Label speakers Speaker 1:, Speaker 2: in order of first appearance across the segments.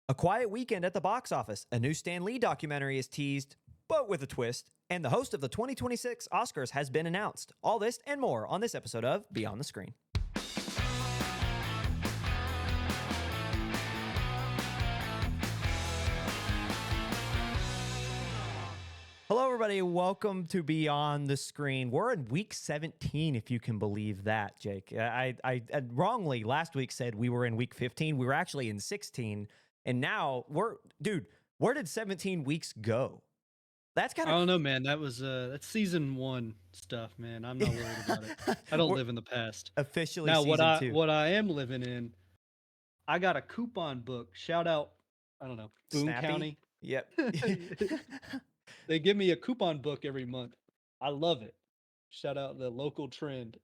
Speaker 1: A quiet weekend at the box office. A new Stan Lee documentary is teased, but with a twist. And the host of the 2026 Oscars has been announced. All this and more on this episode of Beyond the Screen. Hello, everybody. Welcome to Beyond the Screen. We're in week 17, if you can believe that, Jake. I wrongly last week said we were in week 15. We were actually in 16. And now where did 17 weeks go? That's kind
Speaker 2: I
Speaker 1: of
Speaker 2: don't know, man. That's season one stuff, man. I'm not worried about it. I don't
Speaker 1: we're
Speaker 2: live in the past.
Speaker 1: officially
Speaker 2: Now,
Speaker 1: season 2.
Speaker 2: what I am living in, I got a coupon book. Shout out, I don't know, Boone
Speaker 1: Snappy?
Speaker 2: County.
Speaker 1: Yep.
Speaker 2: They give me a coupon book every month. I love it. Shout out the local trend.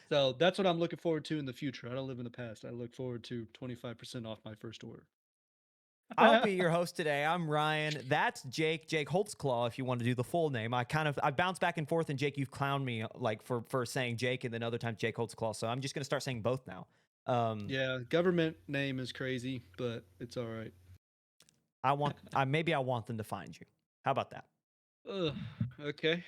Speaker 2: So that's what I'm looking forward to in the future. I don't live in the past. I look forward to 25% off my first order.
Speaker 1: I'll be your host today. I'm Ryan. That's Jake Holtzclaw, if you want to do the full name. I bounce back and forth, and Jake, you've clowned me like for saying Jake, and then other times Jake Holtzclaw. So I'm just gonna start saying both now.
Speaker 2: Yeah, government name is crazy, but it's all right.
Speaker 1: Maybe I want them to find you. How about that?
Speaker 2: Ugh, okay.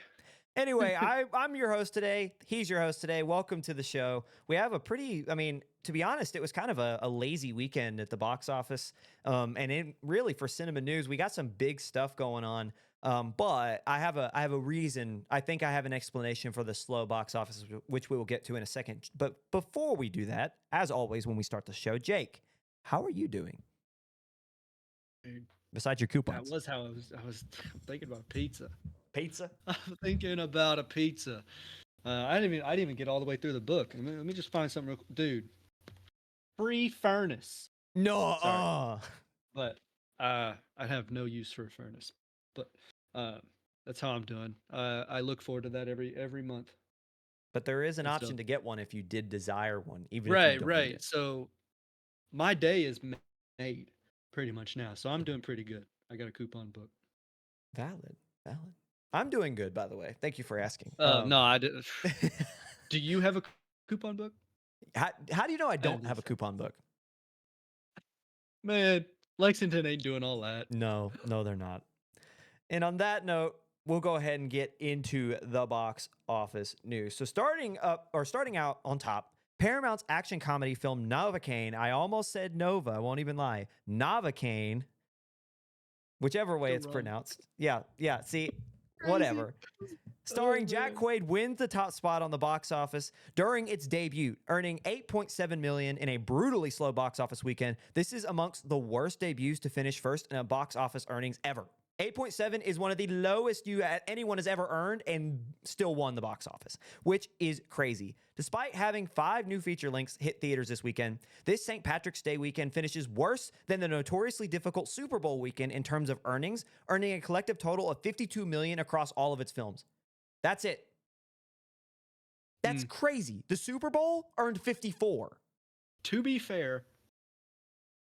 Speaker 1: Anyway, I'm your host today. He's your host today. Welcome to the show. We have a to be honest, it was kind of a lazy weekend at the box office. Really for cinema news, we got some big stuff going on. But I have a reason. I think I have an explanation for the slow box office, which we will get to in a second. But before we do that, as always, when we start the show, Jake, how are you doing? Besides your coupons.
Speaker 2: That was how I was thinking about pizza.
Speaker 1: Pizza?
Speaker 2: I'm thinking about a pizza. I didn't even get all the way through the book. Let me just find something dude. Free furnace.
Speaker 1: No.
Speaker 2: Sorry. But I have no use for a furnace. But that's how I'm doing. I look forward to that every month.
Speaker 1: But there is an
Speaker 2: It's
Speaker 1: option
Speaker 2: dope.
Speaker 1: to get one if you did desire one, even if you
Speaker 2: Right,
Speaker 1: don't need
Speaker 2: right.
Speaker 1: it.
Speaker 2: So my day is made pretty much now. So I'm doing pretty good. I got a coupon book.
Speaker 1: Valid. I'm doing good, by the way. Thank you for asking.
Speaker 2: No, I didn't. Do you have a coupon book?
Speaker 1: How do you know I don't have a coupon book?
Speaker 2: Man, Lexington ain't doing all that.
Speaker 1: No, they're not. And on that note, we'll go ahead and get into the box office news. So starting out on top, Paramount's action comedy film Novocaine. I almost said Nova. I won't even lie. Novocaine, whichever way it's pronounced. Yeah. See,
Speaker 2: Crazy.
Speaker 1: Whatever. Starring Jack Quaid wins the top spot on the box office during its debut, earning $8.7 million in a brutally slow box office weekend. This is amongst the worst debuts to finish first in a box office earnings ever. 8.7 is one of the lowest anyone has ever earned and still won the box office, which is crazy. Despite having 5 new feature lengths hit theaters this weekend, this St. Patrick's Day weekend finishes worse than the notoriously difficult Super Bowl weekend in terms of earnings, earning a collective total of $52 million across all of its films. That's it. That's crazy. The Super Bowl earned 54.
Speaker 2: To be fair,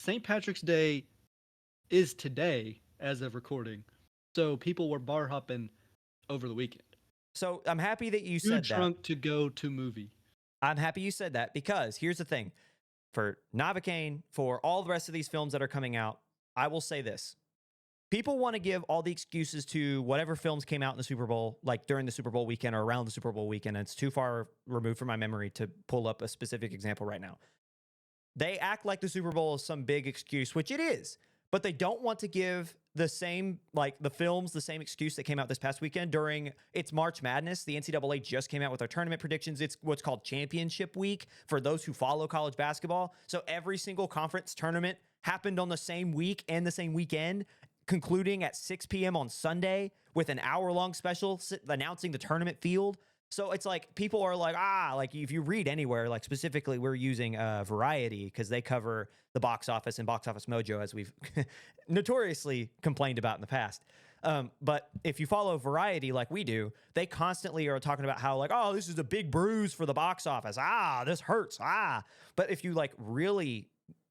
Speaker 2: St. Patrick's Day is today as of recording. So people were bar hopping over the weekend.
Speaker 1: So I'm happy that you said that.
Speaker 2: Drunk to go to movie.
Speaker 1: I'm happy you said that because here's the thing. For Novocaine, for all the rest of these films that are coming out, I will say this. People want to give all the excuses to whatever films came out in the Super Bowl, like during the Super Bowl weekend or around the Super Bowl weekend. And it's too far removed from my memory to pull up a specific example right now. They act like the Super Bowl is some big excuse, which it is, but they don't want to give the same, like the films, the same excuse that came out this past weekend during its March Madness. The NCAA just came out with their tournament predictions. It's what's called championship week for those who follow college basketball. So every single conference tournament happened on the same week and the same weekend, concluding at 6 p.m. on Sunday with an hour-long special announcing the tournament field. So it's like people are like, like if you read anywhere, like specifically we're using Variety because they cover the box office and Box Office Mojo, as we've notoriously complained about in the past. But if you follow Variety like we do, they constantly are talking about how like, oh, this is a big bruise for the box office. This hurts. But if you like really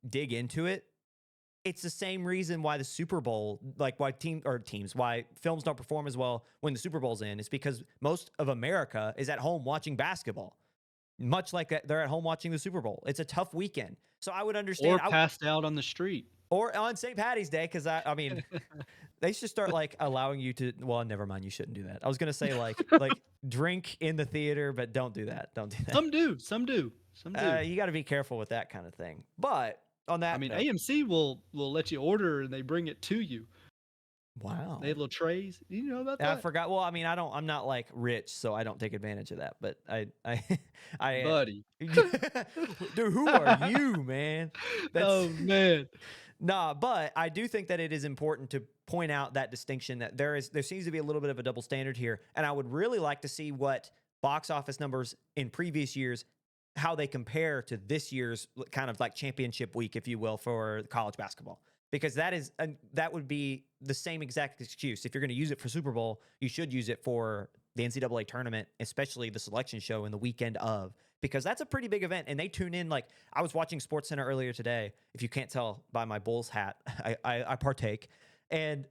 Speaker 1: dig into it, it's the same reason why the Super Bowl, like why why films don't perform as well when the Super Bowl's in. It's because most of America is at home watching basketball. much like they're at home watching the Super Bowl. It's a tough weekend. So I would understand.
Speaker 2: Or passed out on the street.
Speaker 1: Or on St. Patty's Day, because I mean, they should start like allowing you to. Well, never mind. You shouldn't do that. I was gonna say like drink in the theater, but don't do that. Don't do that.
Speaker 2: Some do. Some do. Some do.
Speaker 1: You got to be careful with that kind of thing. But on that
Speaker 2: I mean,
Speaker 1: note,
Speaker 2: AMC will let you order and they bring it to you.
Speaker 1: wow,
Speaker 2: They have little trays. You know about
Speaker 1: I
Speaker 2: that?
Speaker 1: forgot. Well, I mean, I'm not like rich, so I don't take advantage of that. But I,
Speaker 2: Buddy.
Speaker 1: dude, who are you, man?
Speaker 2: Oh man.
Speaker 1: Nah, but I do think that it is important to point out that distinction that there seems to be a little bit of a double standard here, and I would really like to see what box office numbers in previous years, how they compare to this year's kind of like championship week, if you will, for college basketball, because that would be the same exact excuse. If you're going to use it for Super Bowl, you should use it for the NCAA tournament, especially the selection show in the weekend of, because that's a pretty big event. And they tune in. Like, I was watching SportsCenter earlier today. If you can't tell by my Bulls hat, I partake. And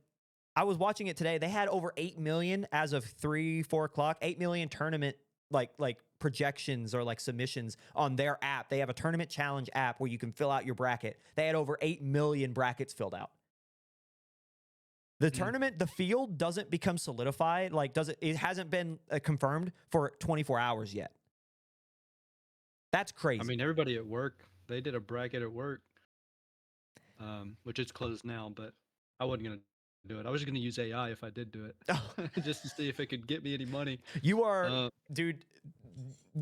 Speaker 1: I was watching it today. They had over 8 million as of 4 o'clock, 8 million tournament like projections or like submissions on their app. They have a tournament challenge app where you can fill out your bracket. They had over 8 million brackets filled out. The tournament, the field doesn't become solidified. Like, it hasn't been confirmed for 24 hours yet. That's crazy.
Speaker 2: I mean, everybody at work, they did a bracket at work, which is closed now, but I wasn't going to do it. I was just going to use AI if I did do it, just to see if it could get me any money.
Speaker 1: You are, dude,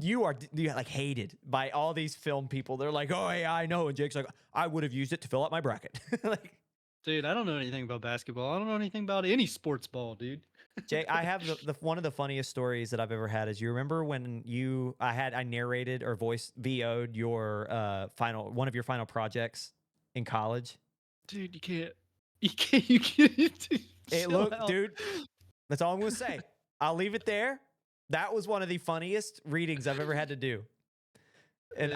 Speaker 1: you are like hated by all these film people. They're like, oh, AI, no. And Jake's like, I would have used it to fill out my bracket. Like,
Speaker 2: dude, I don't know anything about basketball. I don't know anything about any sports ball, dude.
Speaker 1: Jake, I have the one of the funniest stories that I've ever had is, you remember when I narrated or VO'd your one of your final projects in college?
Speaker 2: Dude, you can't.
Speaker 1: Dude, that's all I'm gonna say. I'll leave it there. That was one of the funniest readings I've ever had to do. And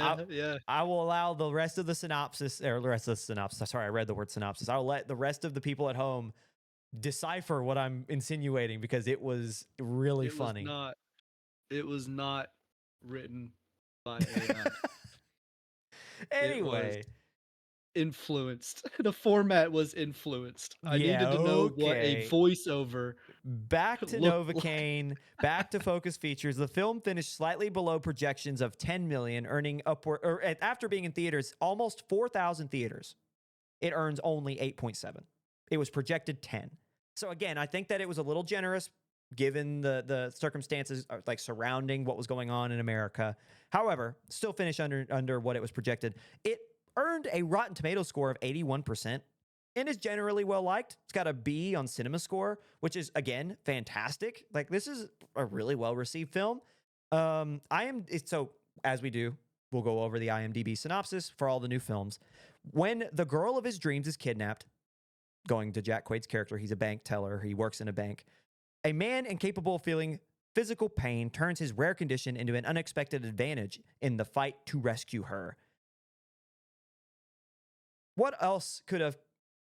Speaker 1: I will allow the rest of the synopsis, or the rest of the synopsis. Sorry, I read the word synopsis. I'll let the rest of the people at home decipher what I'm insinuating, because it was really funny.
Speaker 2: It was not written by AI.
Speaker 1: Anyway,
Speaker 2: influenced. The format was influenced. I needed to know what a voiceover.
Speaker 1: Back to Novocaine, back to Focus Features. The film finished slightly below projections of 10 million, earning upward, or after being in theaters, almost 4,000 theaters. It earns only 8.7. It was projected 10. So again, I think that it was a little generous given the circumstances like surrounding what was going on in America. However, still finished under what it was projected. It earned a Rotten Tomatoes score of 81% and is generally well liked. It's got a B on Cinema Score, which is, again, fantastic. Like, this is a really well received film. So as we do, we'll go over the IMDb synopsis for all the new films. When the girl of his dreams is kidnapped, going to Jack Quaid's character, he's a bank teller. He works in a bank. A man incapable of feeling physical pain turns his rare condition into an unexpected advantage in the fight to rescue her. What else could have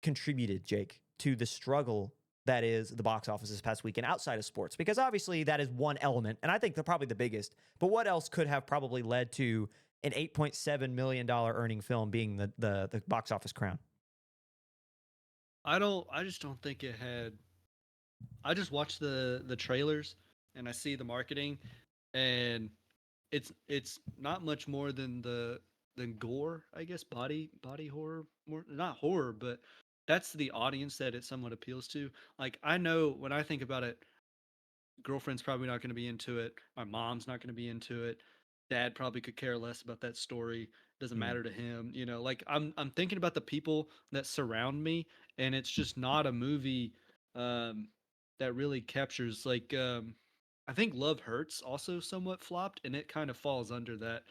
Speaker 1: contributed, Jake, to the struggle that is the box office this past weekend outside of sports? Because obviously that is one element, and I think they're probably the biggest. But what else could have probably led to an $8.7 million earning film being the box office crown?
Speaker 2: I just don't think it had. I just watched the trailers and I see the marketing, and it's not much more than gore, I guess, body horror, more not horror, but that's the audience that it somewhat appeals to. Like, I know when I think about it, girlfriend's probably not going to be into it. My mom's not going to be into it. Dad probably could care less about that story. Doesn't matter to him. You know, like, I'm thinking about the people that surround me, and it's just not a movie that really captures, like, I think Love Hurts also somewhat flopped, and it kind of falls under that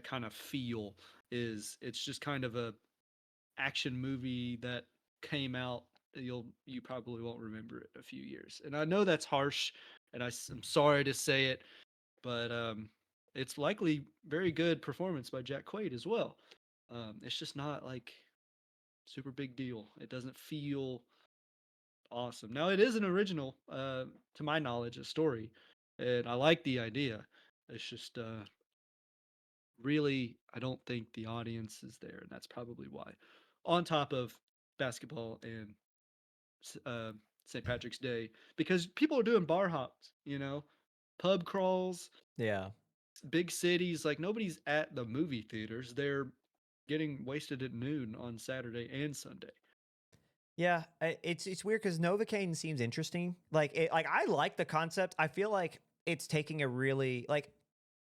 Speaker 2: kind of feel. It's just kind of a action movie that came out. You probably won't remember it a few years, and I know that's harsh, and I'm sorry to say it, but it's likely very good performance by Jack Quaid as well. It's just not like super big deal. It doesn't feel awesome. Now, it is an original, to my knowledge, a story, and I like the idea. It's just really, I don't think the audience is there, and that's probably why. On top of basketball and uh, St. Patrick's Day, because people are doing bar hops, pub crawls,
Speaker 1: Yeah.
Speaker 2: big cities. Like nobody's at the movie theaters; they're getting wasted at noon on Saturday and Sunday.
Speaker 1: Yeah, it's weird because Novocaine seems interesting. Like I like the concept. I feel like it's taking a really like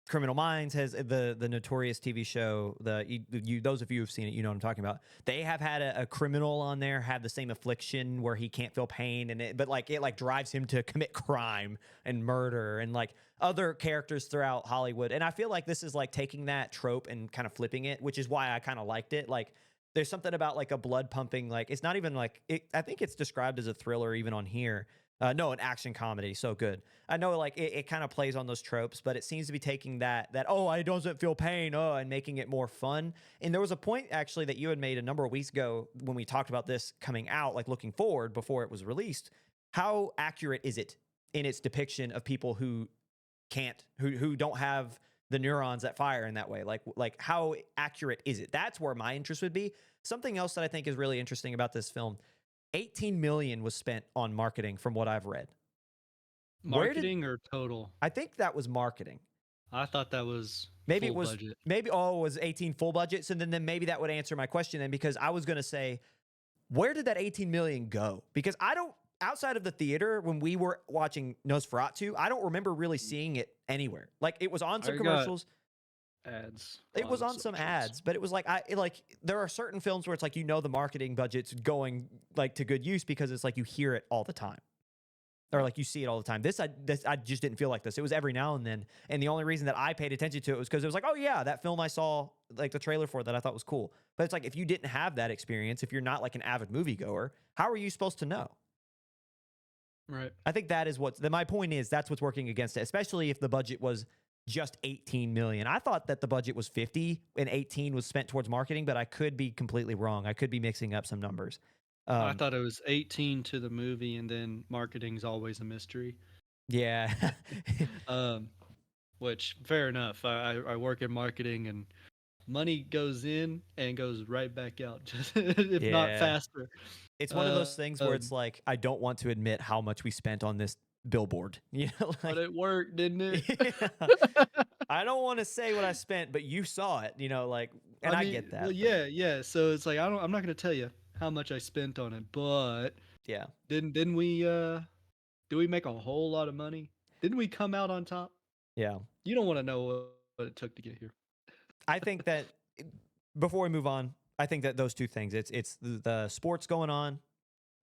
Speaker 1: Criminal Minds has the notorious TV show. Those of you who've seen it, you know what I'm talking about. They have had a criminal on there have the same affliction where he can't feel pain, but like it like drives him to commit crime and murder and like other characters throughout Hollywood. And I feel like this is like taking that trope and kind of flipping it, which is why I kind of liked it. Like there's something about like a blood pumping, like it's not even like it, I think it's described as a thriller even on here. No, an action comedy. So good. I know like it kind of plays on those tropes, but it seems to be taking that oh, I doesn't feel pain, oh, and making it more fun. And there was a point actually that you had made a number of weeks ago when we talked about this coming out, like looking forward before it was released. How accurate is it in its depiction of people who can't, who don't have the neurons that fire in that way? Like how accurate is it? That's where my interest would be. Something else that I think is really interesting about this film. 18 million was spent on marketing from what I've read. Where did
Speaker 2: Marketing or total?
Speaker 1: I think that was marketing?
Speaker 2: I thought that was
Speaker 1: Maybe it
Speaker 2: full
Speaker 1: was
Speaker 2: budget.
Speaker 1: maybe oh, it was 18 full budget. So then maybe that would answer my question then because I was going to say where did that 18 million go? Because I don't outside of the theater when we were watching Nosferatu, I don't remember really seeing it anywhere. Like it was on some
Speaker 2: I got
Speaker 1: commercials.
Speaker 2: ads. A
Speaker 1: It
Speaker 2: lot
Speaker 1: was
Speaker 2: of
Speaker 1: on some
Speaker 2: socials.
Speaker 1: ads, but it was like like there are certain films where it's like the marketing budget's going like to good use because it's like you hear it all the time. Or like you see it all the time. This I just didn't feel like this. It was every now and then, and the only reason that I paid attention to it was because it was like, oh yeah, that film I saw like the trailer for that I thought was cool. But it's like if you didn't have that experience, if you're not like an avid moviegoer, how are you supposed to know?
Speaker 2: Right.
Speaker 1: I think that is my point is that's what's working against it, especially if the budget was just 18 million. I thought that the budget was 50 and 18 was spent towards marketing, but I could be completely wrong. I could be mixing up some numbers.
Speaker 2: I
Speaker 1: Um,
Speaker 2: thought it was 18 to the movie, and then marketing's always a mystery.
Speaker 1: yeah.
Speaker 2: Um, which fair enough. I work in marketing, and money goes in and goes right back out, just if not
Speaker 1: Yeah.
Speaker 2: faster.
Speaker 1: It's one of
Speaker 2: Uh,
Speaker 1: those things where it's
Speaker 2: um,
Speaker 1: like I don't want to admit how much we spent on this billboard. You know,
Speaker 2: but
Speaker 1: like
Speaker 2: it worked, didn't it?
Speaker 1: yeah. I don't want to say what I spent, but you saw it, like and
Speaker 2: I
Speaker 1: I
Speaker 2: mean,
Speaker 1: get
Speaker 2: well,
Speaker 1: that, but
Speaker 2: yeah. So it's like I'm not gonna tell you how much I spent on it, but
Speaker 1: yeah.
Speaker 2: didn't we did we make a whole lot of money? Didn't we come out on top?
Speaker 1: Yeah.
Speaker 2: You don't want to know what it took to get here.
Speaker 1: I think that before we move on, I think that those two things, it's the sports going on,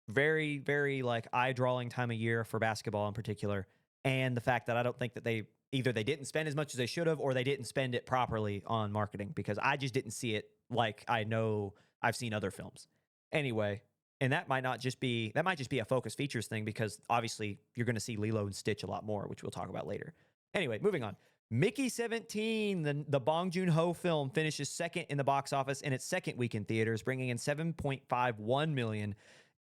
Speaker 1: very very like eye-drawing time of year for basketball in particular, and the fact that I don't think that they didn't spend as much as they should have or they didn't spend it properly on marketing because I just didn't see it like I know I've seen other films. Anyway, and that might just be a focus features thing because obviously you're going to see Lilo and Stitch a lot more, which we'll talk about later. Anyway, moving on. Mickey 17, the Bong Joon-ho film, finishes second in the box office in its second week in theaters, bringing in 7.51 million.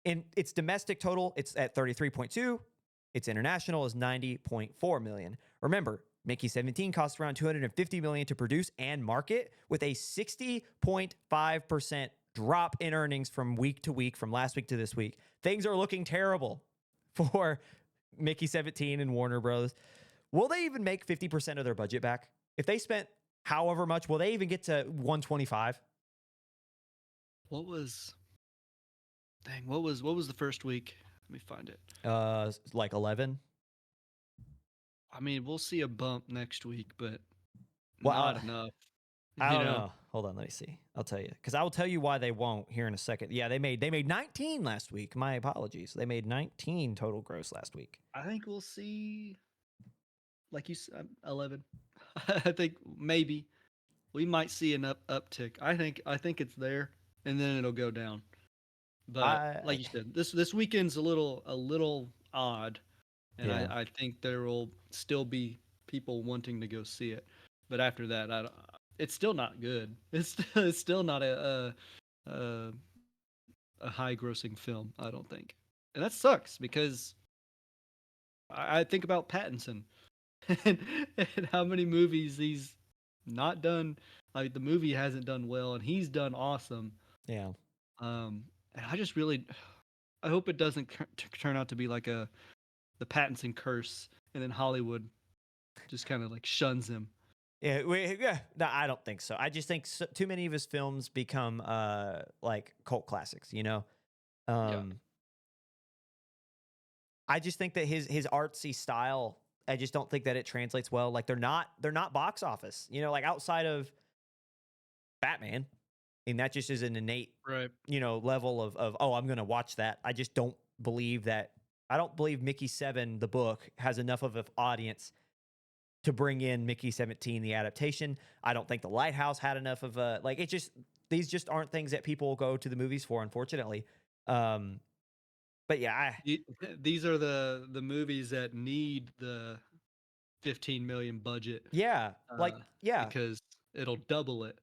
Speaker 1: In its domestic total, it's at 33.2. Its international is 90.4 million. Remember, Mickey 17 costs around 250 million to produce and market, with a 60.5% drop in earnings from week to week, from last week to this week. Things are looking terrible for Mickey 17 and Warner Bros. Will they even make 50% of their budget back? If they spent however much, will they even get to 125?
Speaker 2: What was what was the first week? Let me find it.
Speaker 1: Like 11.
Speaker 2: I mean, we'll see a bump next week, but
Speaker 1: Well,
Speaker 2: not enough.
Speaker 1: I
Speaker 2: You
Speaker 1: don't
Speaker 2: know,
Speaker 1: know. Hold on, let me see. I'll tell you because I will tell you why they won't here in a second. Yeah, they made 19 last week. My apologies. They made 19 total gross last week.
Speaker 2: I think we'll see, like you said, 11. I think maybe we might see an uptick. I think it's there, and then it'll go down. But
Speaker 1: I
Speaker 2: like you said, this weekend's a little odd, and
Speaker 1: yeah.
Speaker 2: I think there will still be people wanting to go see it. But after that, it's still not good. It's still not a a high grossing film. I don't think, and that sucks because I think about Pattinson and how many movies not done like the movie hasn't done well, and he's done awesome.
Speaker 1: Yeah.
Speaker 2: And I just really, I hope it doesn't turn out to be like the Pattinson curse, and then Hollywood just kind of like shuns him.
Speaker 1: Yeah, no, I don't think so. I just think too many of his films become like cult classics, you know?
Speaker 2: Yeah.
Speaker 1: Um I just think that his artsy style, I just don't think that it translates well. Like they're not box office, you know, like outside of Batman. And that just is an innate,
Speaker 2: Right.
Speaker 1: you know, level of oh, I'm gonna watch that. I just don't believe that. I don't believe Mickey 7, the book, has enough of an audience to bring in Mickey 17, the adaptation. I don't think The Lighthouse had enough of a like. It just these just aren't things that people go to the movies for, unfortunately. Um, but yeah,
Speaker 2: These are the movies that need the 15 million budget,
Speaker 1: yeah, like yeah,
Speaker 2: because it'll double it.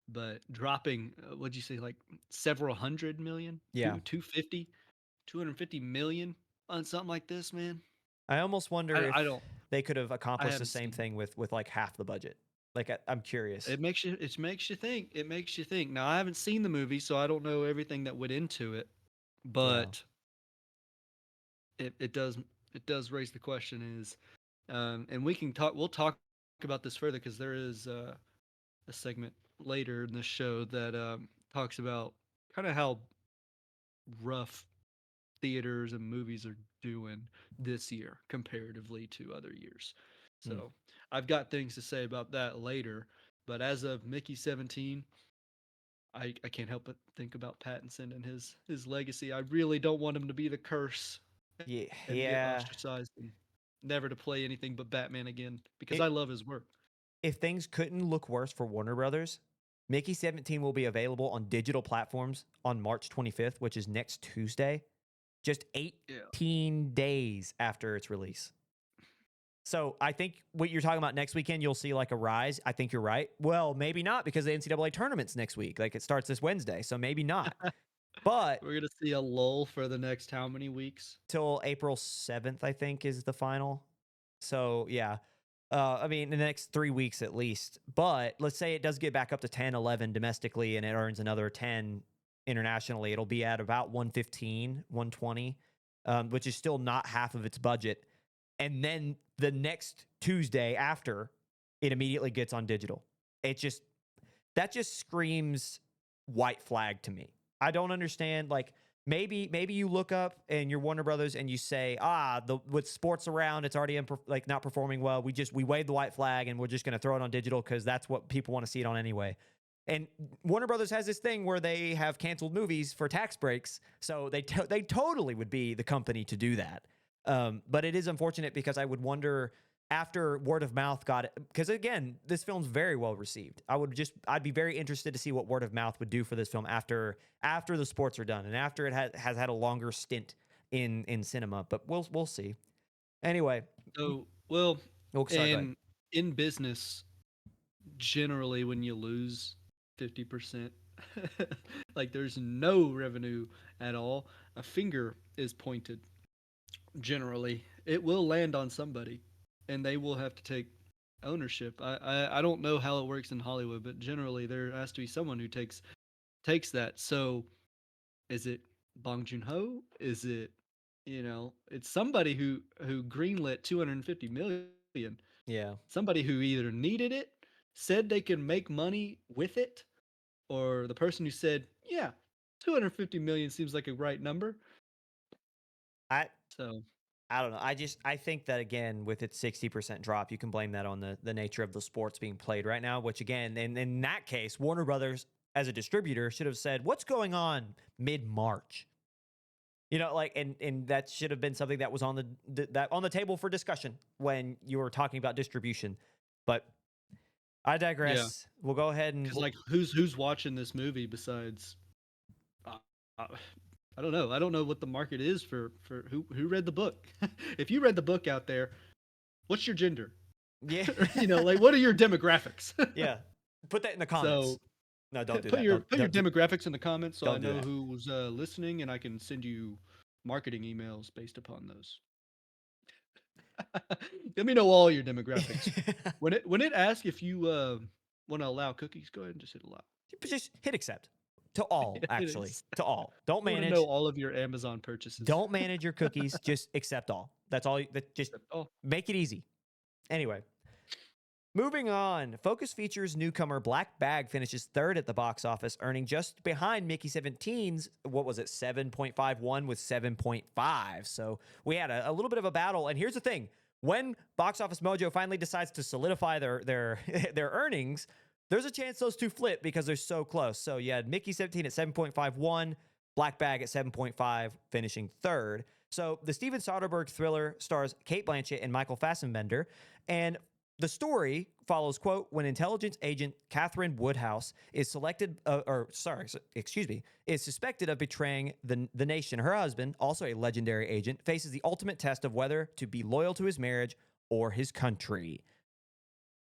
Speaker 2: But dropping, what'd you say, like several hundred million,
Speaker 1: yeah.
Speaker 2: 250 million on something like this, man.
Speaker 1: I almost wonder
Speaker 2: I
Speaker 1: if
Speaker 2: don't,
Speaker 1: they could have
Speaker 2: I
Speaker 1: accomplished the
Speaker 2: haven't
Speaker 1: same
Speaker 2: seen.
Speaker 1: thing with like half the budget. Like I'm curious.
Speaker 2: It makes you think. It makes you think. Now I haven't seen the movie, so I don't know everything that went into it,
Speaker 1: Yeah.
Speaker 2: but it does raise the question is, and we'll talk about this further because there is a segment later in the show that talks about kind of how rough theaters and movies are doing this year comparatively to other years.
Speaker 1: Hmm.
Speaker 2: So I've got things to say about that later. But as of Mickey 17, I can't help but think about Pattinson and his legacy. I really don't want him to be the curse
Speaker 1: Yeah,
Speaker 2: and get
Speaker 1: yeah.
Speaker 2: ostracized and never to play anything but Batman again because
Speaker 1: It
Speaker 2: I love his work.
Speaker 1: if things couldn't look worse for Warner Brothers, Mickey 17 will be available on digital platforms on March 25th, which is next Tuesday, just
Speaker 2: Yeah.
Speaker 1: 18 days after its release. So I think what you're talking about next weekend, you'll see like a rise. I think you're right. Well, maybe not because the NCAA tournament's next week. Like it starts this Wednesday. So maybe not. But
Speaker 2: We're gonna see a lull for the next how many weeks?
Speaker 1: till April 7th, I think, is the final. So yeah. I mean, in the next 3 weeks at least. But let's say it does get back up to 10, 11 domestically and it earns another 10 internationally. It'll be at about 115, 120, which is still not half of its budget. And then the next Tuesday after, it immediately gets on digital. It just, that just screams white flag to me. I don't understand. Like maybe you look up and you're Warner Brothers and you say, the with sports around, it's already like not performing well. We wave the white flag and we're just going to throw it on digital because that's what people want to see it on anyway. And Warner Brothers has this thing where they have canceled movies for tax breaks, so they totally would be the company to do that. But it is unfortunate because I would wonder after word of mouth got it, because again, this film's very well received. I'd be very interested to see what word of mouth would do for this film after the sports are done and after it has had a longer stint in cinema. But we'll see. Anyway,
Speaker 2: So, well,
Speaker 1: oh, sorry, go ahead.
Speaker 2: in business, generally when you lose 50%, like there's no revenue at all, a finger is pointed. Generally, it will land on somebody, and they will have to take ownership. I don't know how it works in Hollywood, but generally there has to be someone who takes that. So is it Bong Joon Ho? Is it, it's somebody who greenlit 250 million.
Speaker 1: Yeah.
Speaker 2: Somebody who either needed it, said they can make money with it, or the person who said, "Yeah, 250 million seems like a right number."
Speaker 1: I
Speaker 2: So,
Speaker 1: I don't know. I think that again with its 60% drop, you can blame that on the nature of the sports being played right now, which again, in that case, Warner Brothers as a distributor should have said, "What's going on mid-March?" You know, like and that should have been something that was on that on the table for discussion when you were talking about distribution. But I
Speaker 2: yeah,
Speaker 1: digress. We'll go ahead and
Speaker 2: cuz like who's watching this movie besides uh, uh, I don't know. I don't know what the market is for who read the book. If you read the book out there, what's your gender?
Speaker 1: yeah.
Speaker 2: Like what are your demographics?
Speaker 1: Yeah. Put that in the comments.
Speaker 2: So
Speaker 1: No, don't do
Speaker 2: put
Speaker 1: that.
Speaker 2: your
Speaker 1: Don't do,
Speaker 2: demographics in the comments so I
Speaker 1: don't do
Speaker 2: know
Speaker 1: that.
Speaker 2: who's listening and I can send you marketing emails based upon those. Let me know all your demographics. When it asks if you want to allow cookies, go ahead and just hit allow.
Speaker 1: Just hit accept. To all,
Speaker 2: It
Speaker 1: actually.
Speaker 2: is.
Speaker 1: To all. Don't
Speaker 2: I want to know
Speaker 1: manage.
Speaker 2: all of your Amazon purchases.
Speaker 1: Don't manage your cookies. Just accept all. That's all. Just
Speaker 2: Oh,
Speaker 1: make it easy. Anyway, moving on. Focus Features newcomer Black Bag finishes third at the box office, earning just behind Mickey 17's, what was it, 7.51 with 7.5. So we had a little bit of a battle. And here's the thing. When Box Office Mojo finally decides to solidify their their earnings, there's a chance those two flip because they're so close. So you had Mickey 17 at 7.51, Black Bag at 7.5, finishing third. So the Steven Soderbergh thriller stars Kate Blanchett and Michael Fassbender, and the story follows, quote, when intelligence agent Catherine Woodhouse is is suspected of betraying the nation. Her husband, also a legendary agent, faces the ultimate test of whether to be loyal to his marriage or his country.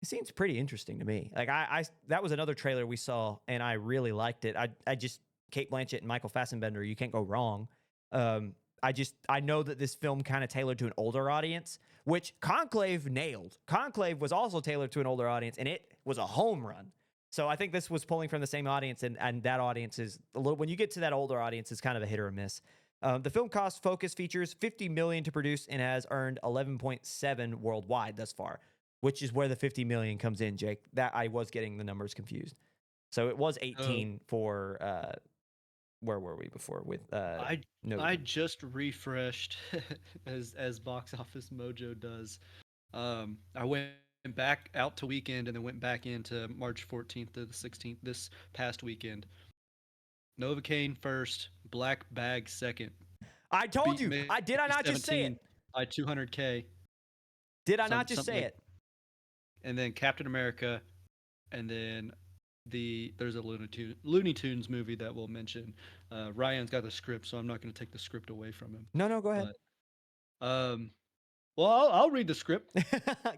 Speaker 1: It seems pretty interesting to me. Like I that was another trailer we saw, and I really liked it. I just Kate Blanchett and Michael Fassbender, you can't go wrong. I know that this film kind of tailored to an older audience, which Conclave nailed. Conclave was also tailored to an older audience, and it was a home run. So I think this was pulling from the same audience, and that audience is a little. When you get to that older audience, it's kind of a hit or a miss. The film cost Focus Features $50 million to produce and has earned 11.7 worldwide thus far, which is where the 50 million comes in, Jake. That I was getting the numbers confused. So it was 18 for where were we before with
Speaker 2: I just refreshed as Box Office Mojo does. I went back out to weekend and then went back into March 14th to the 16th this past weekend. Novocaine first, Black Bag second.
Speaker 1: I told
Speaker 2: Beat
Speaker 1: you.
Speaker 2: Mickey
Speaker 1: Did I not just say
Speaker 2: 17
Speaker 1: it?
Speaker 2: by 200K.
Speaker 1: Did I not just say it?
Speaker 2: And then Captain America, and then there's a Looney Tunes movie that we'll mention. Ryan's got the script, so I'm not going to take the script away from him.
Speaker 1: No, go ahead.
Speaker 2: But, well, I'll read the script.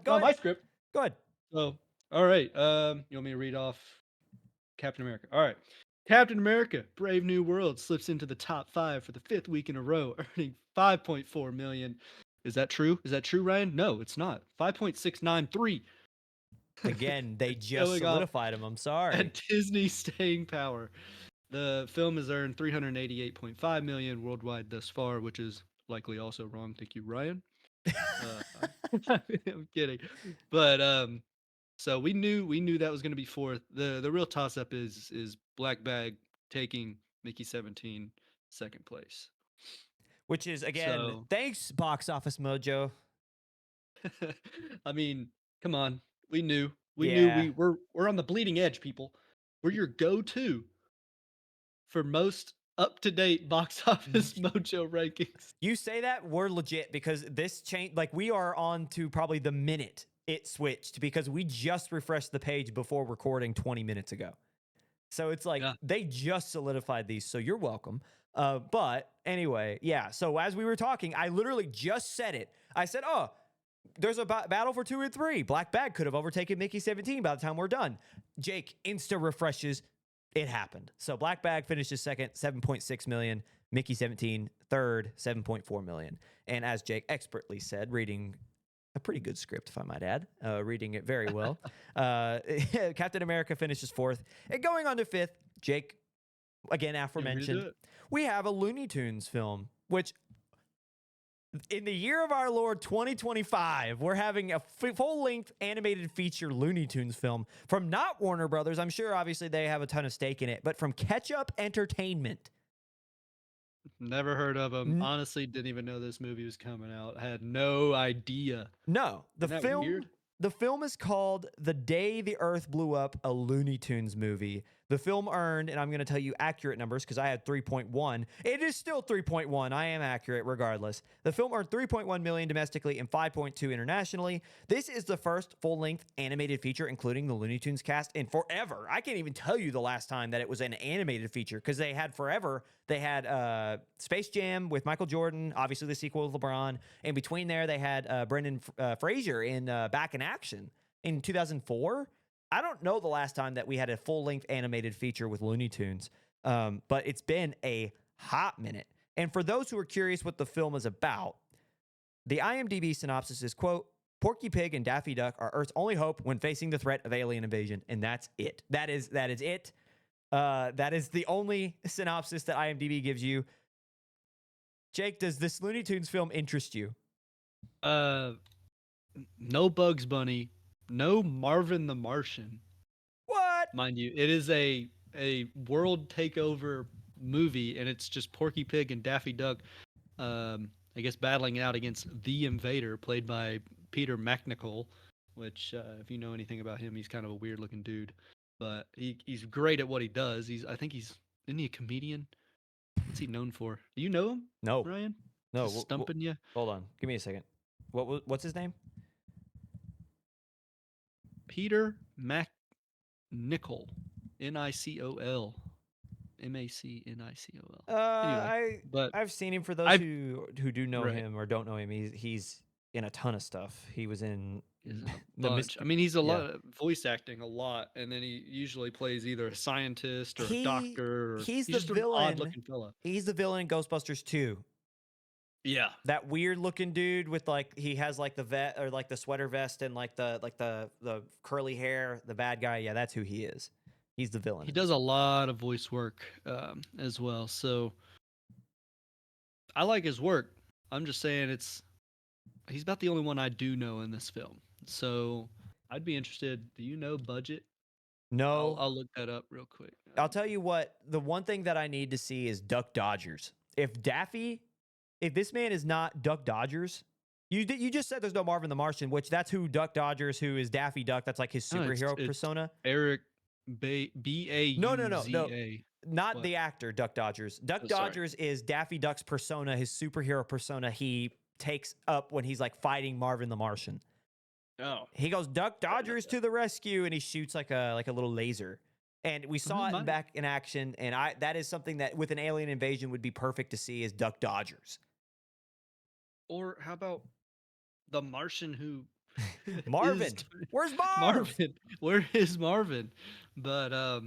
Speaker 1: Go ahead.
Speaker 2: My script.
Speaker 1: Go ahead.
Speaker 2: So, all right. You want me to read off Captain America? All right. Captain America: Brave New World slips into the top 5 for the 5th week in a row, earning 5.4 million. Is that true? Is that true, Ryan? No, it's not. 5.693.
Speaker 1: Again, they just solidified him. I'm sorry.
Speaker 2: At Disney staying power. The film has earned 388.5 million worldwide thus far, which is likely also wrong. Thank you, Ryan. I'm kidding. But so we knew that was going to be fourth. The real toss up is Black Bag taking Mickey 17 second place.
Speaker 1: Which is again, thanks Box Office Mojo.
Speaker 2: I mean, come on. We knew we're on the bleeding edge, people. We're your go-to for most up-to-date Box Office Mojo rankings.
Speaker 1: You say that, we're legit because this change, like we are on to probably the minute it switched because we just refreshed the page before recording 20 minutes ago. So it's like they just solidified these, so you're welcome. But anyway, yeah. So as we were talking, I literally just said it. I said, oh, there's a battle for 2 and 3. Black Bag could have overtaken Mickey 17 by the time we're done. Jake insta refreshes. It happened. So Black Bag finishes second, 7.6 million. Mickey 17 third, 7.4 million. And as Jake expertly said, reading a pretty good script, if I might add, reading it very well. Captain America finishes fourth. And going on to fifth, Jake, again aforementioned, we have a Looney Tunes film, which in the year of our Lord 2025, we're having a full-length animated feature Looney Tunes film from not Warner Brothers. I'm sure, obviously, they have a ton of stake in it, but from Ketchup Entertainment.
Speaker 2: Never heard of them. Honestly, didn't even know this movie was coming out. I had no idea.
Speaker 1: No, the film is called The Day the Earth Blew Up, a Looney Tunes movie. The film earned, and I'm going to tell you accurate numbers because I had 3.1. It is still 3.1. I am accurate regardless. The film earned 3.1 million domestically and 5.2 internationally. This is the first full-length animated feature, including the Looney Tunes cast, in forever. I can't even tell you the last time that it was an animated feature because they had forever. They had Space Jam with Michael Jordan, obviously the sequel with LeBron. In between there, they had Brendan Fraser in Back in Action in 2004. I don't know the last time that we had a full-length animated feature with Looney Tunes, but it's been a hot minute. And for those who are curious what the film is about, The IMDb synopsis is, quote, Porky Pig and Daffy Duck are Earth's only hope when facing the threat of alien invasion. And that's it. That is it. That is the only synopsis that IMDb gives you. Jake, does this Looney Tunes film interest you?
Speaker 2: No Bugs Bunny, no Marvin the Martian.
Speaker 1: What?
Speaker 2: Mind you, it is a world takeover movie, and it's just Porky Pig and Daffy Duck, I guess battling out against the Invader, played by Peter McNichol. Which, if you know anything about him, he's kind of a weird looking dude, but he's great at what he does. Isn't he a comedian? What's he known for? Do you know him,
Speaker 1: No.
Speaker 2: Ryan?
Speaker 1: No.
Speaker 2: Just stumping you.
Speaker 1: Hold on. Give me a second. What's his name?
Speaker 2: Peter McNichol. Nicol. MacNicol. Anyway, but
Speaker 1: I've seen him. For those
Speaker 2: I've-
Speaker 1: who do know
Speaker 2: Right.
Speaker 1: him or don't know him, he's in a ton of stuff. He was in
Speaker 2: Is a
Speaker 1: the
Speaker 2: bunch. I mean, he's a
Speaker 1: yeah.
Speaker 2: lot of voice acting a lot, and then he usually plays either a scientist or a doctor. Or,
Speaker 1: He's the
Speaker 2: just an
Speaker 1: villain.
Speaker 2: odd-looking fella.
Speaker 1: He's the villain in Ghostbusters 2.
Speaker 2: Yeah,
Speaker 1: That weird looking dude with he has like the vet or like the sweater vest and like the curly hair, the bad guy. Yeah, that's who he is. He's the villain.
Speaker 2: he does a lot of voice work as well. So I like his work. I'm just saying he's about the only one I do know in this film. So I'd be interested. Do you know budget?
Speaker 1: No,
Speaker 2: I'll look that up real quick.
Speaker 1: I'll tell you what. The one thing that I need to see is Duck Dodgers. If this man is not Duck Dodgers, you just said there's no Marvin the Martian, which that's who Duck Dodgers, who is Daffy Duck. That's like his
Speaker 2: No,
Speaker 1: superhero
Speaker 2: it's
Speaker 1: persona.
Speaker 2: Eric Bauza.
Speaker 1: No. Not
Speaker 2: What?
Speaker 1: the actor Duck Dodgers. Duck
Speaker 2: Oh, sorry.
Speaker 1: Dodgers is Daffy Duck's persona, his superhero persona he takes up when he's like fighting Marvin the Martian.
Speaker 2: Oh,
Speaker 1: He goes, Duck Dodgers to the rescue, and he shoots like a little laser. And we saw it back in action, and that is something that with an alien invasion would be perfect to see is Duck Dodgers.
Speaker 2: or how about the Martian who
Speaker 1: Marvin, where's Marv?
Speaker 2: Marvin? Where is Marvin? But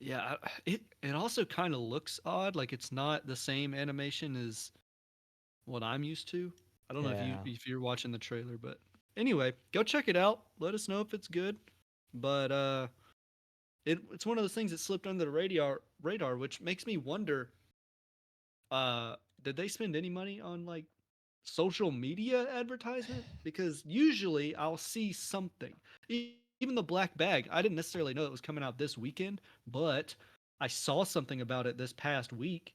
Speaker 2: yeah, it also kind of looks odd. Like it's not the same animation as what I'm used to. I don't know if you're watching the trailer, but anyway, go check it out. Let us know if it's good. But it's one of those things that slipped under the radar, which makes me wonder. Did they spend any money on like social media advertisement? Because usually I'll see something. Even the black bag, I didn't necessarily know it was coming out this weekend, but I saw something about it this past week.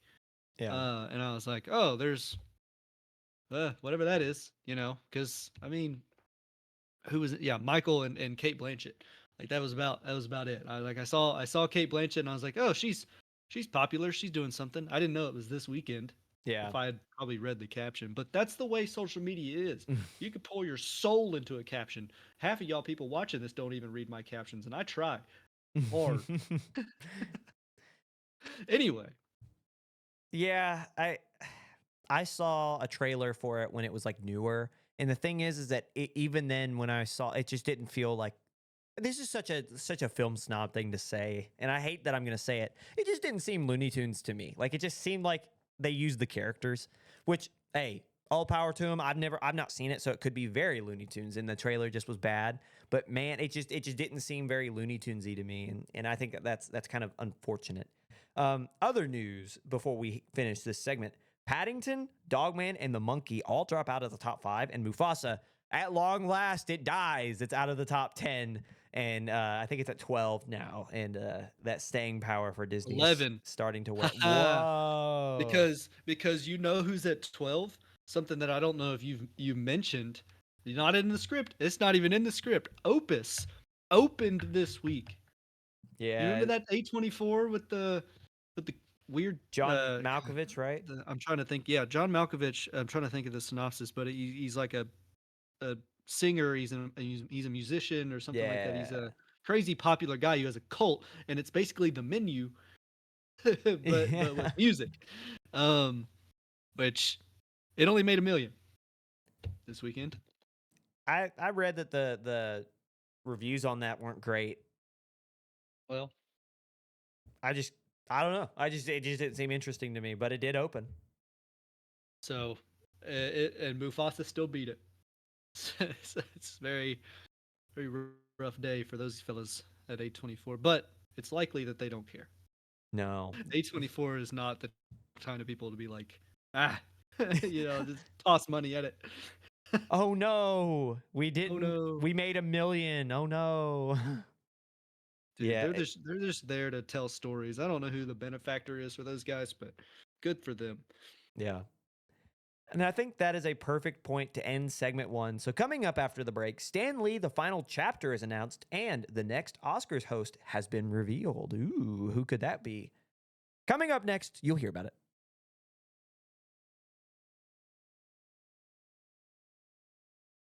Speaker 1: Yeah.
Speaker 2: And I was like, oh, there's whatever that is, because I mean, who was it? Yeah, Michael and Kate Blanchett. Like that was about it. I saw Kate Blanchett and I was like, oh, she's popular. She's doing something. I didn't know it was this weekend.
Speaker 1: Yeah.
Speaker 2: If I had probably read the caption, but that's the way social media is. You could pour your soul into a caption. Half of y'all people watching this don't even read my captions, and I try hard. Anyway,
Speaker 1: yeah, I saw a trailer for it when it was like newer, and the thing is that even then when I saw it, just didn't feel like this is such a film snob thing to say, and I hate that I'm gonna say it. It just didn't seem Looney Tunes to me. Like it just seemed like they used the characters, which hey, all power to them. I've not seen it, so it could be very Looney Tunes, and the trailer just was bad. But man, it just didn't seem very Looney Tunesy to me, and I think that's kind of unfortunate. Other news before we finish this segment: Paddington, Dogman, and the Monkey all drop out of the top 5, and Mufasa, at long last, it dies. It's out of the top 10. And I think it's at 12 now, and that staying power for Disney
Speaker 2: 11
Speaker 1: is starting to work. Whoa!
Speaker 2: because you know who's at 12. Something that I don't know if you mentioned. Not in the script. It's not even in the script. Opus opened this week.
Speaker 1: Yeah,
Speaker 2: You remember that A24 with the weird
Speaker 1: John Malkovich, right?
Speaker 2: I'm trying to think. Yeah, John Malkovich. I'm trying to think of the synopsis, but he's like a singer. He's a musician or something like that. He's a crazy popular guy who has a cult, and it's basically The Menu, but with music. Which it only made $1 million this weekend.
Speaker 1: I read that the reviews on that weren't great.
Speaker 2: Well,
Speaker 1: I don't know. It just didn't seem interesting to me, but it did open.
Speaker 2: so and Mufasa still beat it. So it's very rough day for those fellas at A24, but it's likely that they don't care.
Speaker 1: No.
Speaker 2: A24 is not the kind of people to be like, ah, just toss money at it.
Speaker 1: Oh no, we
Speaker 2: Oh
Speaker 1: didn't.
Speaker 2: no,
Speaker 1: We made 1 million. Oh no.
Speaker 2: dude,
Speaker 1: Yeah,
Speaker 2: they're just there to tell stories. I don't know who the benefactor is for those guys, but good for them.
Speaker 1: yeah. And I think that is a perfect point to end segment one. So, coming up after the break, Stan Lee, the final chapter is announced, and the next Oscars host has been revealed. Ooh, who could that be? Coming up next, you'll hear about it.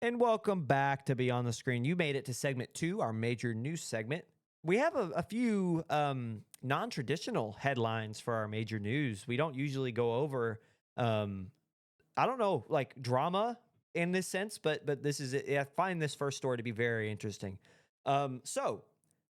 Speaker 1: And welcome back to Beyond the Screen. You made it to segment two, our major news segment. We have a few non traditional headlines for our major news. We don't usually go over um, I don't know, like drama in this sense, but this is I find this first story to be very interesting. So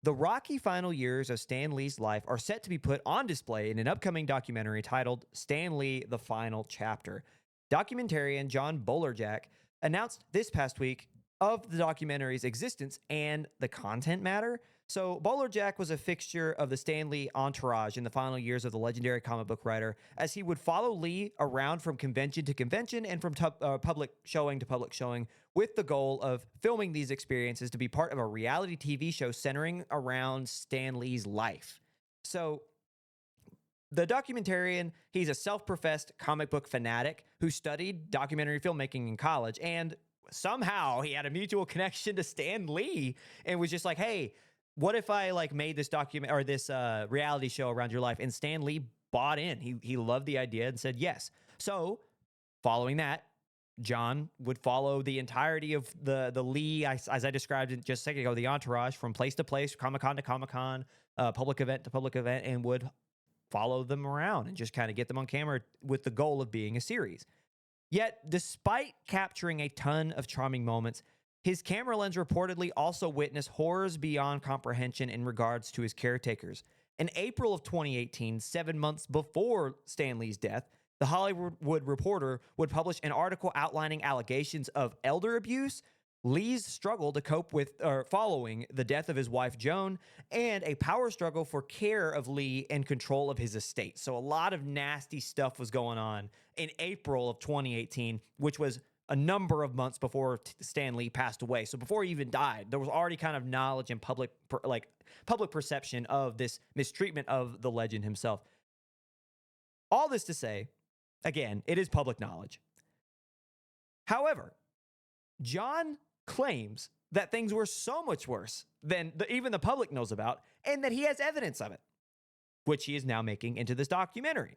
Speaker 1: the rocky final years of Stan Lee's life are set to be put on display in an upcoming documentary titled Stan Lee: The Final Chapter. Documentarian John Bolerjack announced this past week of the documentary's existence and the content matter. So, Bowler Jack was a fixture of the Stan Lee entourage in the final years of the legendary comic book writer, as he would follow Lee around from convention to convention and from public showing to public showing, with the goal of filming these experiences to be part of a reality TV show centering around Stan Lee's life. So, the documentarian, he's a self-professed comic book fanatic who studied documentary filmmaking in college, and somehow he had a mutual connection to Stan Lee and was just like, hey, what if I like made this document or this reality show around your life? And Stan Lee bought in. He loved the idea and said yes. So following that, John would follow the entirety of the Lee, as I described it just a second ago, the entourage from place to place, Comic Con to Comic Con, public event to public event, and would follow them around and just kind of get them on camera with the goal of being a series. Yet, despite capturing a ton of charming moments, his camera lens reportedly also witnessed horrors beyond comprehension in regards to his caretakers. In April of 2018, 7 months before Stan Lee's death, the Hollywood Reporter would publish an article outlining allegations of elder abuse, Lee's struggle to cope with following the death of his wife Joan, and a power struggle for care of Lee and control of his estate. So a lot of nasty stuff was going on in April of 2018, which was a number of months before Stan Lee passed away. So before he even died, there was already kind of knowledge and public perception of this mistreatment of the legend himself. All this to say, again, it is public knowledge. However, John claims that things were so much worse than even the public knows about, and that he has evidence of it, which he is now making into this documentary.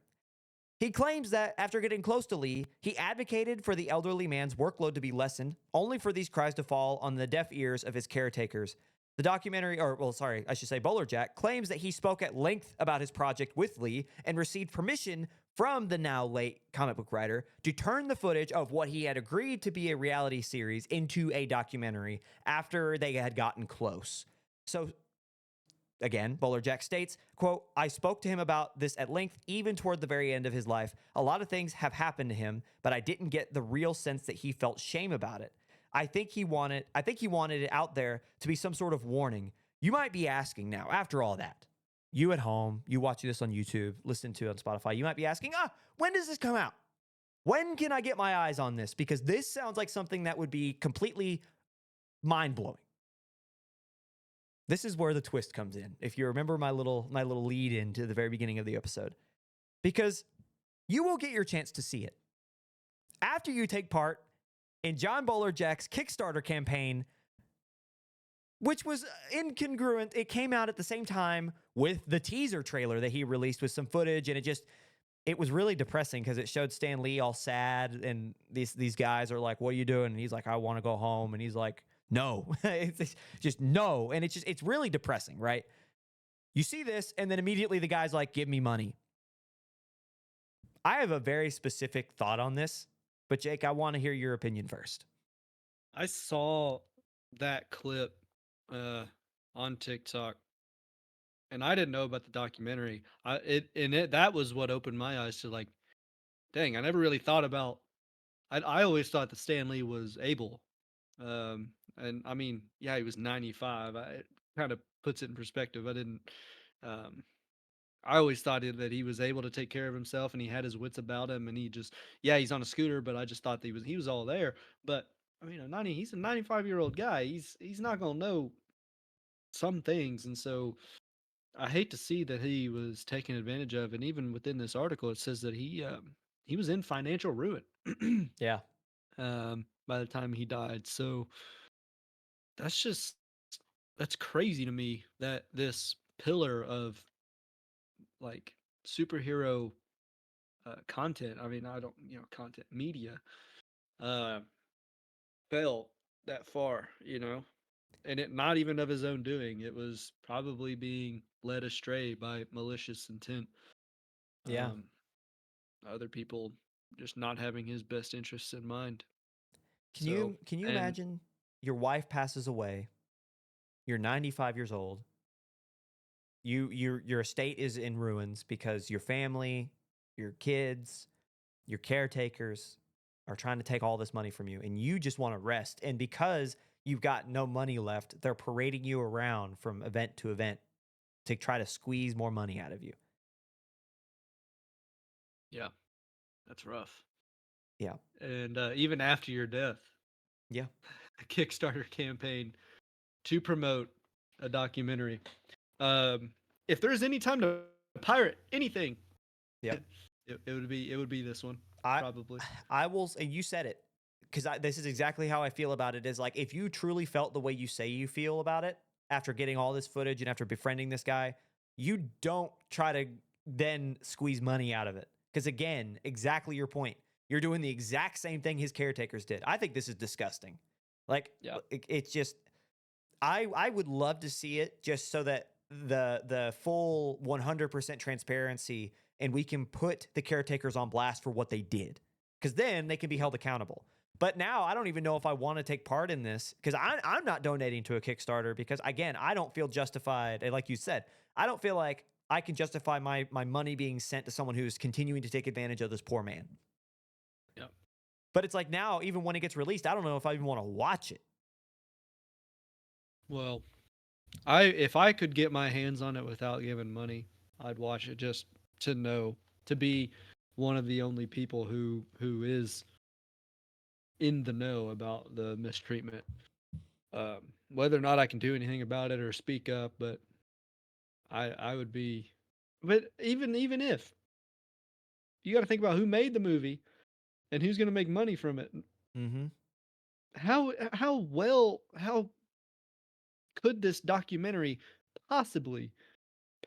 Speaker 1: He claims that after getting close to Lee, he advocated for the elderly man's workload to be lessened, only for these cries to fall on the deaf ears of his caretakers. The documentary, Bolerjack, claims that he spoke at length about his project with Lee and received permission from the now late comic book writer to turn the footage of what he had agreed to be a reality series into a documentary after they had gotten close. So, again, Bolerjack states, quote, I spoke to him about this at length, even toward the very end of his life. A lot of things have happened to him, but I didn't get the real sense that he felt shame about it. I think he wanted it out there to be some sort of warning. You might be asking now, after all that, you at home, you watching this on YouTube, listen to it on Spotify, you might be asking, when does this come out? When can I get my eyes on this? Because this sounds like something that would be completely mind-blowing. This is where the twist comes in. If you remember my little lead into the very beginning of the episode, because you will get your chance to see it after you take part in John Bolerjack's Kickstarter campaign, which was incongruent. It came out at the same time with the teaser trailer that he released with some footage, and it was really depressing because it showed Stan Lee all sad, and these guys are like, "What are you doing?" And he's like, "I want to go home," and he's like, no, it's just no. And it's really depressing, right? You see this, and then immediately the guy's like, give me money. I have a very specific thought on this, but Jake, I want to hear your opinion first.
Speaker 2: I saw that clip on TikTok, and I didn't know about the documentary. That was what opened my eyes to like, dang, I never really thought about I always thought that Stan Lee was able. And I mean, yeah, he was 95. It kind of puts it in perspective. Um, I always thought that he was able to take care of himself and he had his wits about him and he just, yeah, he's on a scooter, but I just thought that he was all there. But I mean, he's a 95-year-old guy. He's not gonna know some things, and so I hate to see that he was taken advantage of. And even within this article, it says that he was in financial ruin
Speaker 1: Yeah.
Speaker 2: by the time he died. So that's just that's crazy to me that this pillar of like superhero content. I mean, I don't, content media uh, fell that far, and it not even of his own doing. It was probably being led astray by malicious intent.
Speaker 1: Yeah.
Speaker 2: Um, Other people just not having his best interests in mind.
Speaker 1: Can
Speaker 2: So,
Speaker 1: you
Speaker 2: and
Speaker 1: imagine your wife passes away, you're 95 years old, your estate is in ruins because your family, your kids, your caretakers are trying to take all this money from you and you just want to rest. And because you've got no money left, they're parading you around from event to event to try to squeeze more money out of you.
Speaker 2: yeah, that's rough.
Speaker 1: Yeah.
Speaker 2: And even after your death,
Speaker 1: Yeah.
Speaker 2: a Kickstarter campaign to promote a documentary. Um, if there's any time to pirate anything,
Speaker 1: Yep.
Speaker 2: it would be this one
Speaker 1: I
Speaker 2: probably.
Speaker 1: I will and you said it because this is exactly how I feel about it is like if you truly felt the way you say you feel about it after getting all this footage and after befriending this guy, you don't try to then squeeze money out of it. Because again, exactly your point. You're doing the exact same thing his caretakers did. I think this is disgusting. Like
Speaker 2: Yeah.
Speaker 1: it's just I would love to see it just so that the full 100% transparency and we can put the caretakers on blast for what they did because then they can be held accountable. But now I don't even know if I want to take part in this because I'm not donating to a Kickstarter because again I don't feel justified. And like you said, I don't feel like I can justify my money being sent to someone who's continuing to take advantage of this poor man.
Speaker 2: Yeah.
Speaker 1: But it's like now even when it gets released, I don't know if I even want to watch it.
Speaker 2: Well, I if I could get my hands on it without giving money, I'd watch it just to know to be one of the only people who is in the know about the mistreatment. Whether or not I can do anything about it or speak up, but I would be. But even if you got to think about who made the movie and who's going to make money from it.
Speaker 1: Mm-hmm.
Speaker 2: How could this documentary possibly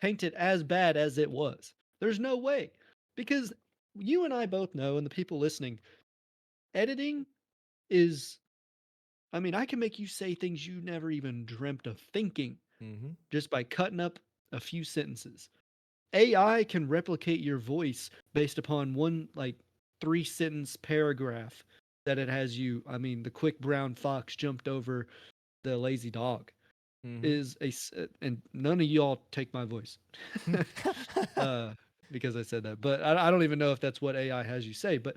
Speaker 2: paint it as bad as it was? There's no way. Because you and I both know, and the people listening, editing is, I mean, I can make you say things you never even dreamt of thinking
Speaker 1: Mm-hmm.
Speaker 2: just by cutting up a few sentences. AI can replicate your voice based upon one, like, 3 sentence paragraph that it has you. I mean, the quick brown fox jumped over the lazy dog
Speaker 1: Mm-hmm.
Speaker 2: is and none of y'all take my voice uh, because I said that, but I don't even know if that's what AI has you say. But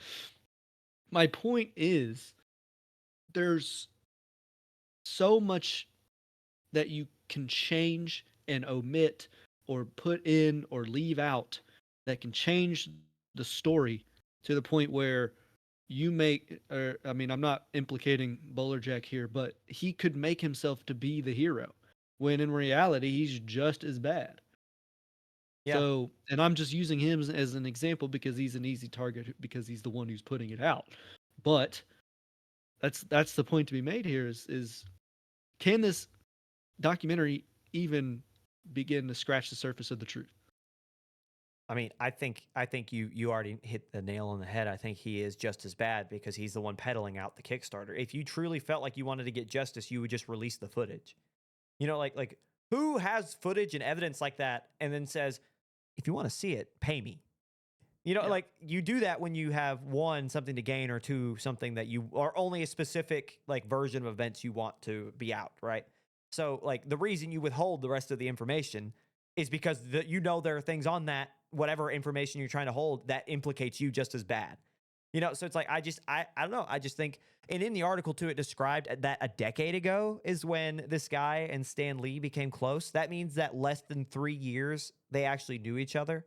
Speaker 2: my point is, there's so much that you can change and omit or put in or leave out that can change the story to the point where you make or I mean I'm not implicating Bowler Jack here, but he could make himself to be the hero when in reality he's just as bad.
Speaker 1: Yeah.
Speaker 2: So, and I'm just using him as an example because he's an easy target because he's the one who's putting it out. But that's the point to be made here is can this documentary even begin to scratch the surface of the truth?
Speaker 1: I mean, I think you already hit the nail on the head. I think he is just as bad because he's the one peddling out the Kickstarter. If you truly felt like you wanted to get justice, you would just release the footage. You know, like who has footage and evidence like that and then says, if you want to see it, pay me. You know,
Speaker 2: Yeah.
Speaker 1: like you do that when you have one something to gain or two something that you are only a specific like version of events you want to be out, right? So like the reason you withhold the rest of the information is because you know there are things on that whatever information you're trying to hold that implicates you just as bad. You know, so it's like I don't know. I just think, and in the article too, it described that a decade ago is when this guy and Stan Lee became close. That means that less than 3 years they actually knew each other.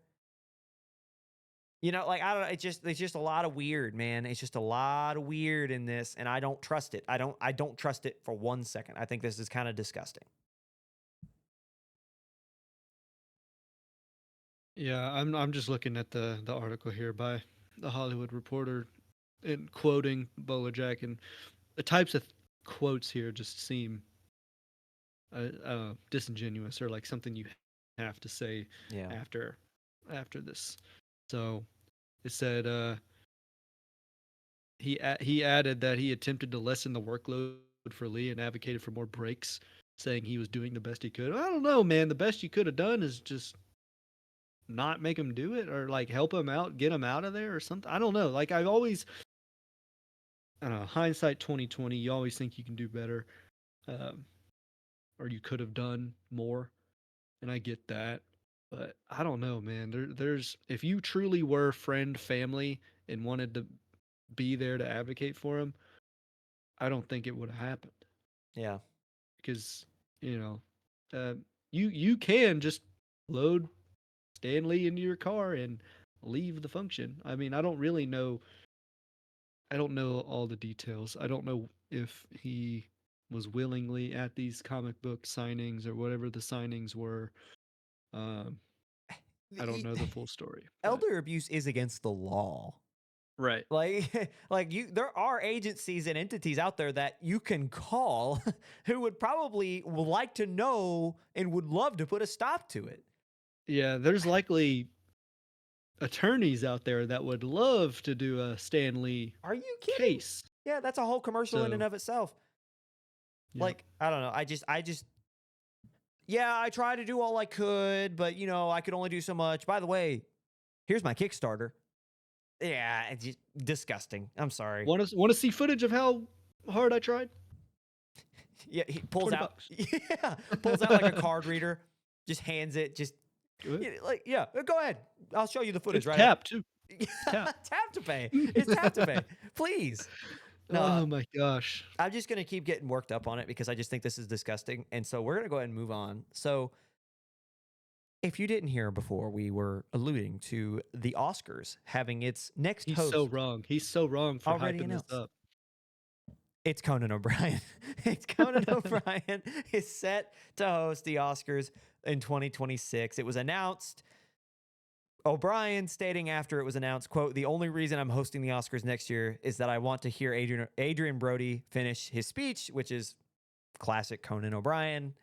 Speaker 1: You know, like I don't know, it's just a lot of weird, man. It's just a lot of weird in this, and I don't trust it. I don't trust it for 1 second. I think this is kind of disgusting.
Speaker 2: Yeah, I'm just looking at the article here by the Hollywood Reporter and quoting Bowler Jack, and the types of quotes here just seem disingenuous, or like something you have to say
Speaker 1: Yeah.
Speaker 2: after this. So it said he added that he attempted to lessen the workload for Lee and advocated for more breaks, saying he was doing the best he could. I don't know, man. The best you could have done is just not make him do it, or like help him out, get him out of there or something. I don't know. Like I've always, I don't know, hindsight 2020, you always think you can do better, um, or you could have done more, and I get that. But I don't know, man. There's if you truly were friend, family, and wanted to be there to advocate for him, I don't think it would have happened,
Speaker 1: Yeah.
Speaker 2: because you know, you can just load Stan Lee into your car and leave the function. I mean, I don't really know. I don't know all the details. I don't know if he was willingly at these comic book signings or whatever the signings were. Um, I don't
Speaker 1: The-
Speaker 2: know the full story, but
Speaker 1: Elder abuse is against the law.
Speaker 2: right.
Speaker 1: Like, like you, there are agencies and entities out there that you can call who would probably like to know and would love to put a stop to it.
Speaker 2: Yeah, there's likely attorneys out there that would love to do a Stan Lee
Speaker 1: Are you kidding?
Speaker 2: case.
Speaker 1: Yeah, that's a whole commercial in and
Speaker 2: So,
Speaker 1: of itself.
Speaker 2: yeah.
Speaker 1: Like, I don't know. Yeah, I tried to do all I could, but you know, I could only do so much. By the way, here's my Kickstarter. Yeah, it's just disgusting. I'm sorry.
Speaker 2: Want to see footage of how hard I tried?
Speaker 1: Yeah, he pulls
Speaker 2: 20
Speaker 1: out.
Speaker 2: bucks.
Speaker 1: Yeah, pulls out like a card reader, just hands it. Just
Speaker 2: Good.
Speaker 1: like, yeah, go ahead. I'll show you the footage
Speaker 2: It's
Speaker 1: right
Speaker 2: tap too.
Speaker 1: after.
Speaker 2: Tap.
Speaker 1: Tap to pay. It's tap to pay. Please. No,
Speaker 2: Oh my gosh.
Speaker 1: I'm just gonna keep getting worked up on it because I just think this is disgusting, and so we're gonna go ahead and move on. So, if you didn't hear before, we were alluding to the Oscars having its next
Speaker 2: He's
Speaker 1: host
Speaker 2: so wrong. He's so wrong for
Speaker 1: already
Speaker 2: hyping this
Speaker 1: announced.
Speaker 2: up.
Speaker 1: It's Conan O'Brien. It's Conan O'Brien is set to host the Oscars in 2026. It was announced. O'Brien stating after it was announced, quote, "The only reason I'm hosting the Oscars next year is that I want to hear Adrian Brody finish his speech," which is classic Conan O'Brien.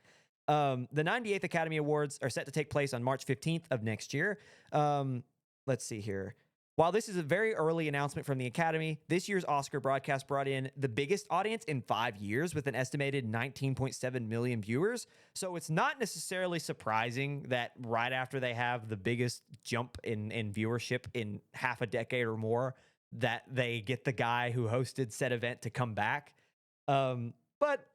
Speaker 1: The 98th Academy Awards are set to take place on March 15th of next year. Let's see here. While this is a very early announcement from the Academy, this year's Oscar broadcast brought in the biggest audience in 5 years with an estimated 19.7 million viewers. So it's not necessarily surprising that right after they have the biggest jump in viewership in half a decade or more, that they get the guy who hosted said event to come back. But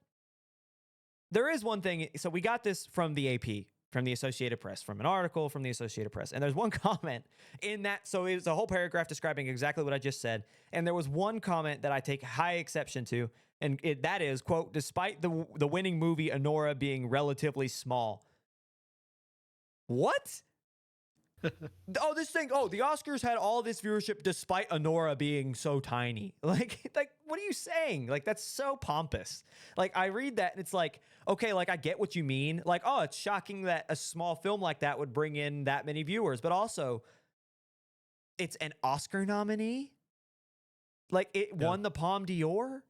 Speaker 1: there is one thing. So we got this from the AP, from the Associated Press, from an article from the Associated Press. And there's one comment in that. So it was a whole paragraph describing exactly what I just said. And there was one comment that I take high exception to. And that is, quote, "Despite the winning movie Anora being relatively small." What? Oh, this thing. Oh, the Oscars had all this viewership despite Anora being so tiny. Like, what are you saying? Like, that's so pompous. Like, I read that and it's like, okay, like I get what you mean. Like, oh, it's shocking that a small film like that would bring in that many viewers, but also, it's an Oscar nominee. Like, it
Speaker 2: Yeah.
Speaker 1: won the Palme d'Or.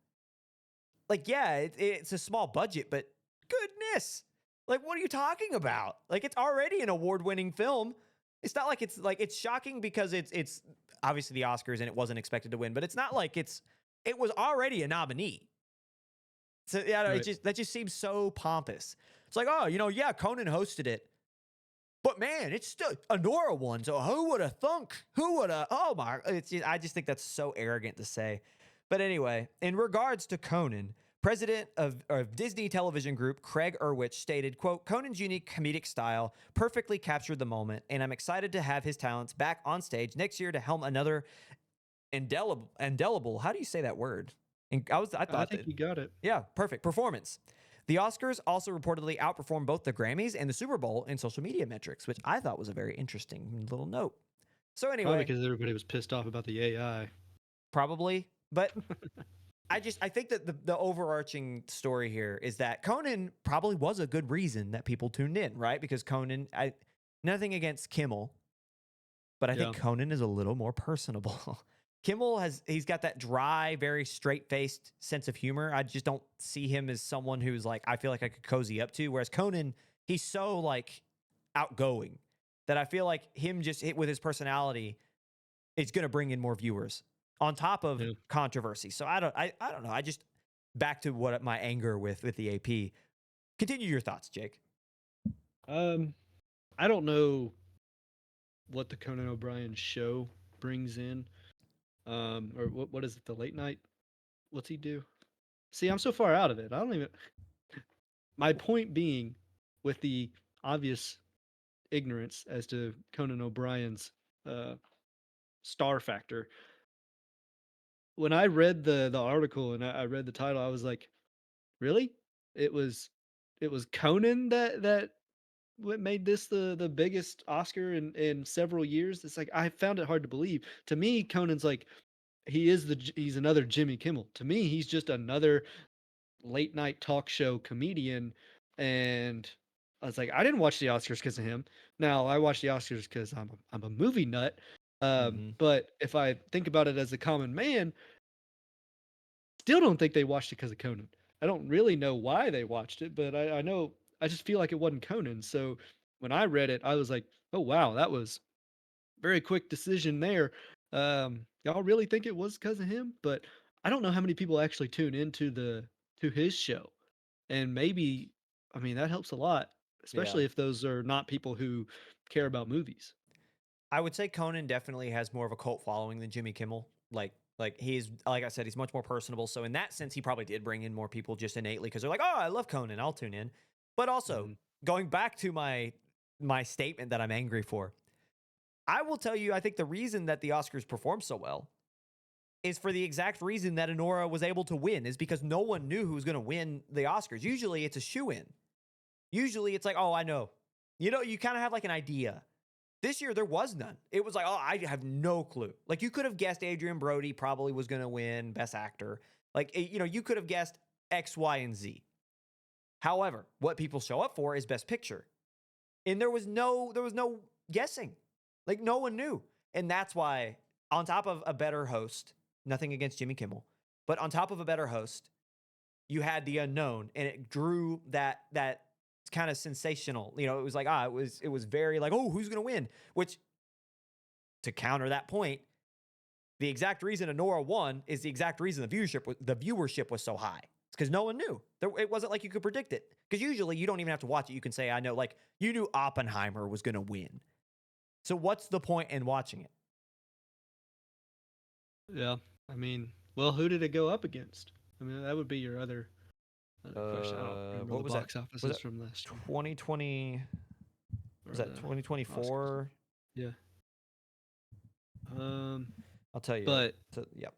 Speaker 1: Like, yeah, it's a small budget, but goodness, like, what are you talking about? Like, it's already an award-winning film. It's not like it's shocking because it's obviously the Oscars and it wasn't expected to win, but it's not like it was already a nominee. So yeah, no,
Speaker 2: Right.
Speaker 1: that just seems so pompous. It's like, oh, yeah, Conan hosted it, but man, it's still Anora won. So who would have thunk? Who would have? Oh my! I just think that's so arrogant to say. But anyway, in regards to Conan, president of Disney Television Group, Craig Erwich, stated, quote, "Conan's unique comedic style perfectly captured the moment, and I'm excited to have his talents back on stage next year to helm another indelible. How do you say that word? And I
Speaker 2: I
Speaker 1: thought
Speaker 2: think
Speaker 1: that
Speaker 2: you got it.
Speaker 1: yeah, perfect performance. The Oscars also reportedly outperformed both the Grammys and the Super Bowl in social media metrics, which I thought was a very interesting little note. So
Speaker 2: Probably
Speaker 1: anyway,
Speaker 2: because everybody was pissed off about the AI.
Speaker 1: probably, but I think that the overarching story here is that Conan probably was a good reason that people tuned in, right? Because Conan, nothing against Kimmel, but I think
Speaker 2: Yeah.
Speaker 1: Conan is a little more personable. He's got that dry, very straight faced sense of humor. I just don't see him as someone who's like, I feel like I could cozy up to. Whereas Conan, he's so like outgoing that I feel like him just with his personality, it's going to bring in more viewers on top of
Speaker 2: Yeah.
Speaker 1: controversy. So I don't know. I just back to what my anger with the AP. Continue your thoughts, Jake.
Speaker 2: Um, I don't know what the Conan O'Brien show brings in. Or what is it? The late night? What's he do? See, I'm so far out of it. I don't even. My point being, with the obvious ignorance as to Conan O'Brien's uh, star factor, when I read the article and I read the title, I was like, really? It was it was Conan that what made this the biggest Oscar in several years. It's like I found it hard to believe. To me, Conan's like he's another Jimmy Kimmel. To me, he's just another late night talk show comedian. And I was like, I didn't watch the Oscars because of him. Now I watch the Oscars because I'm a movie nut.
Speaker 1: Mm-hmm.
Speaker 2: But if I think about it as a common man, still don't think they watched it because of Conan. I don't really know why they watched it, but I know I just feel like it wasn't Conan. So when I read it, I was like, oh wow, that was very quick decision there. Y'all really think it was because of him? But I don't know how many people actually tune into the to his show. And maybe I mean that helps a lot,
Speaker 1: Yeah.
Speaker 2: especially if those are not people who care about movies.
Speaker 1: I would say Conan definitely has more of a cult following than Jimmy Kimmel. Like he's like I said, he's much more personable. So in that sense, he probably did bring in more people just innately because they're like, oh, I love Conan, I'll tune in. But also
Speaker 2: Mhm.
Speaker 1: going back to my statement that I'm angry for, I will tell you, I think the reason that the Oscars performed so well is for the exact reason that Honora was able to win, is because no one knew who was going to win the Oscars. Usually it's a shoe in. Usually it's like, oh, I know. You know, you kind of have like an idea. This year there was none. It was like, oh, I have no clue. Like you could have guessed Adrian Brody probably was going to win Best Actor. Like you know, you could have guessed X, Y, and Z. However, what people show up for is Best Picture, and there was no guessing. Like no one knew, and that's why on top of a better host, nothing against Jimmy Kimmel, but on top of a better host, you had the unknown, and it drew that kind of sensational. You know, it was like it was very like, oh, who's going to win? Which to counter that point, the exact reason Honora won is the exact reason the viewership was so high. It's because no one knew. It wasn't like you could predict it. Because usually you don't even have to watch it. You can say, I know, like you knew Oppenheimer was going to win. So what's the point in watching it?
Speaker 2: Yeah. I mean, well, who did it go up against? I mean, that would be your other question. I don't remember
Speaker 1: What
Speaker 2: the
Speaker 1: was that?
Speaker 2: box
Speaker 1: Was
Speaker 2: offices
Speaker 1: that
Speaker 2: from last year
Speaker 1: 2020?
Speaker 2: or
Speaker 1: Was that
Speaker 2: the Oscars.
Speaker 1: 2024?
Speaker 2: Yeah. Um,
Speaker 1: I'll tell you.
Speaker 2: but
Speaker 1: So, yep.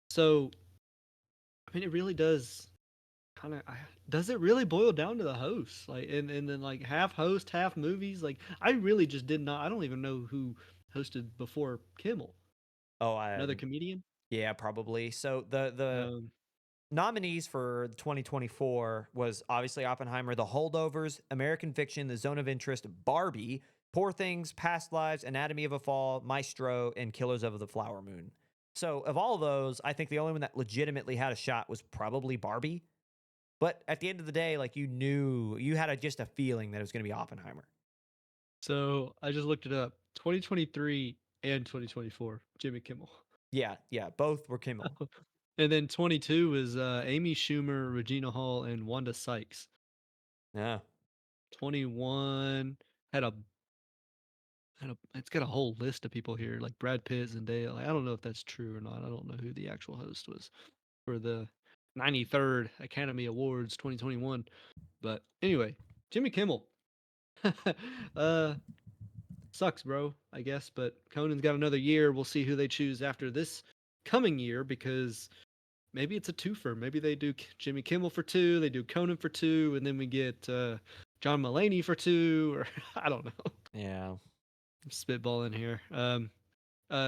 Speaker 2: so I mean, it really does kind of. Does it really boil down to the host? Like, and then like half host, half movies. Like, I really just did not. I don't even know who hosted before Kimmel.
Speaker 1: Oh,
Speaker 2: Another comedian.
Speaker 1: yeah, probably. So the
Speaker 2: Um,
Speaker 1: nominees for 2024 was obviously Oppenheimer, The Holdovers, American Fiction, The Zone of Interest, Barbie, Poor Things, Past Lives, Anatomy of a Fall, Maestro, and Killers of the Flower Moon. So of all those, I think the only one that legitimately had a shot was probably Barbie. But at the end of the day, like you had just a feeling that it was going to be Oppenheimer.
Speaker 2: so I just looked it up. 2023 and 2024, Jimmy Kimmel.
Speaker 1: Yeah, yeah, both were Kimmel.
Speaker 2: And then 22 is Amy Schumer, Regina Hall, and Wanda Sykes.
Speaker 1: Yeah.
Speaker 2: 21 had a it's got a whole list of people here, like Brad Pitt, Zendaya. Like, I don't know if that's true or not. I don't know who the actual host was for the 93rd Academy Awards 2021. But anyway, Jimmy Kimmel. uh, sucks, bro, I guess. But Conan's got another year. We'll see who they choose after this coming year because maybe it's a twofer. Maybe they do Jimmy Kimmel for 2, they do Conan for 2, and then we get John Mulaney for 2, or I don't know.
Speaker 1: Yeah.
Speaker 2: I'm spitballing here.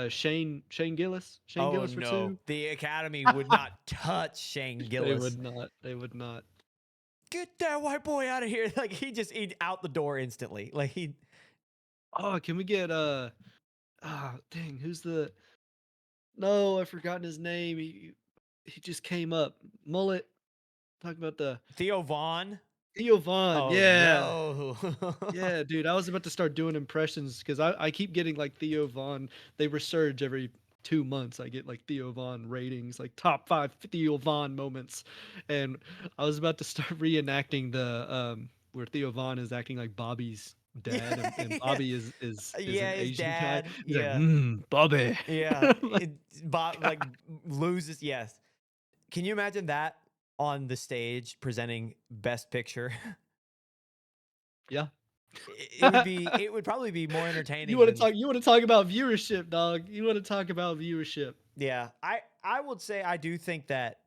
Speaker 2: Shane Gillis. Shane
Speaker 1: Oh
Speaker 2: Gillis for
Speaker 1: no,
Speaker 2: 2.
Speaker 1: the Academy would not touch Shane
Speaker 2: They
Speaker 1: Gillis.
Speaker 2: would not. They would not.
Speaker 1: Get that white boy out of here! Like he out the door instantly. Like he.
Speaker 2: Oh, can we get dang, who's the no, I've forgotten his name. He just came up. Mullet. Talking about the
Speaker 1: Theo Vaughn.
Speaker 2: Theo Vaughn.
Speaker 1: Oh
Speaker 2: Yeah.
Speaker 1: no.
Speaker 2: Yeah, dude. I was about to start doing impressions because I keep getting like Theo Vaughn. They resurge every 2 months. I get like Theo Vaughn ratings, like top 5 Theo Vaughn moments. And I was about to start reenacting the where Theo Vaughn is acting like Bobby's dad,
Speaker 1: Yeah,
Speaker 2: and
Speaker 1: yeah.
Speaker 2: Bobby is
Speaker 1: Yeah,
Speaker 2: an
Speaker 1: his
Speaker 2: Asian guy.
Speaker 1: dad.
Speaker 2: He's like,
Speaker 1: Yeah.
Speaker 2: Bobby.
Speaker 1: Yeah.
Speaker 2: I'm like,
Speaker 1: Bob
Speaker 2: God.
Speaker 1: like loses. Yes. Can you imagine that on the stage presenting Best Picture?
Speaker 2: Yeah.
Speaker 1: It would be. It would probably be more
Speaker 2: You
Speaker 1: entertaining
Speaker 2: want to
Speaker 1: than.
Speaker 2: talk? You want to talk about viewership, dog? You want to talk about viewership?
Speaker 1: Yeah. I would say I do think that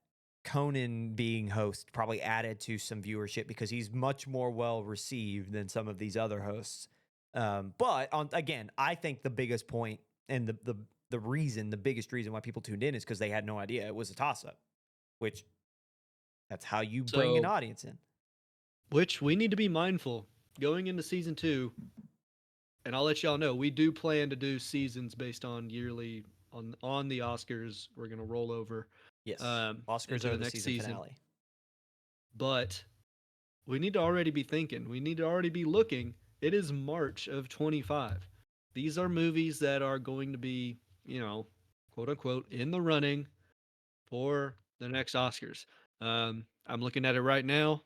Speaker 1: Conan being host probably added to some viewership because he's much more well received than some of these other hosts. But again, I think the biggest point and the reason, the biggest reason why people tuned in is because they had no idea it was a toss up, which that's how you bring an
Speaker 2: So,
Speaker 1: audience in.
Speaker 2: which we need to be mindful going into season 2. And I'll let y'all know we do plan to do seasons based on yearly on the Oscars. We're gonna roll over
Speaker 1: Yes, Oscars
Speaker 2: into
Speaker 1: are
Speaker 2: the
Speaker 1: the
Speaker 2: next
Speaker 1: season
Speaker 2: season,
Speaker 1: finale.
Speaker 2: but we need to already be thinking. We need to already be looking. It is March of 25. These are movies that are going to be, quote unquote, in the running for the next Oscars. I'm looking at it right now.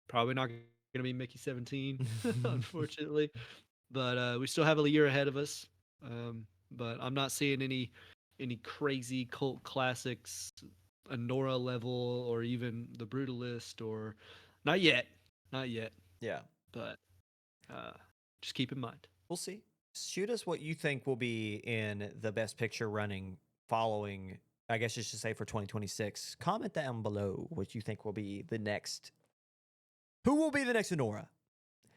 Speaker 2: Probably not going to be Mickey 17, unfortunately. But we still have a year ahead of us. But I'm not seeing any crazy cult classics, a Nora level, or even The Brutalist, or not yet, not yet.
Speaker 1: Yeah,
Speaker 2: But uh, just keep in mind.
Speaker 1: we'll see. Shoot us what you think will be in the best picture running following. I guess you should say for 2026. Comment down below what you think will be the next. Who will be the next Honora?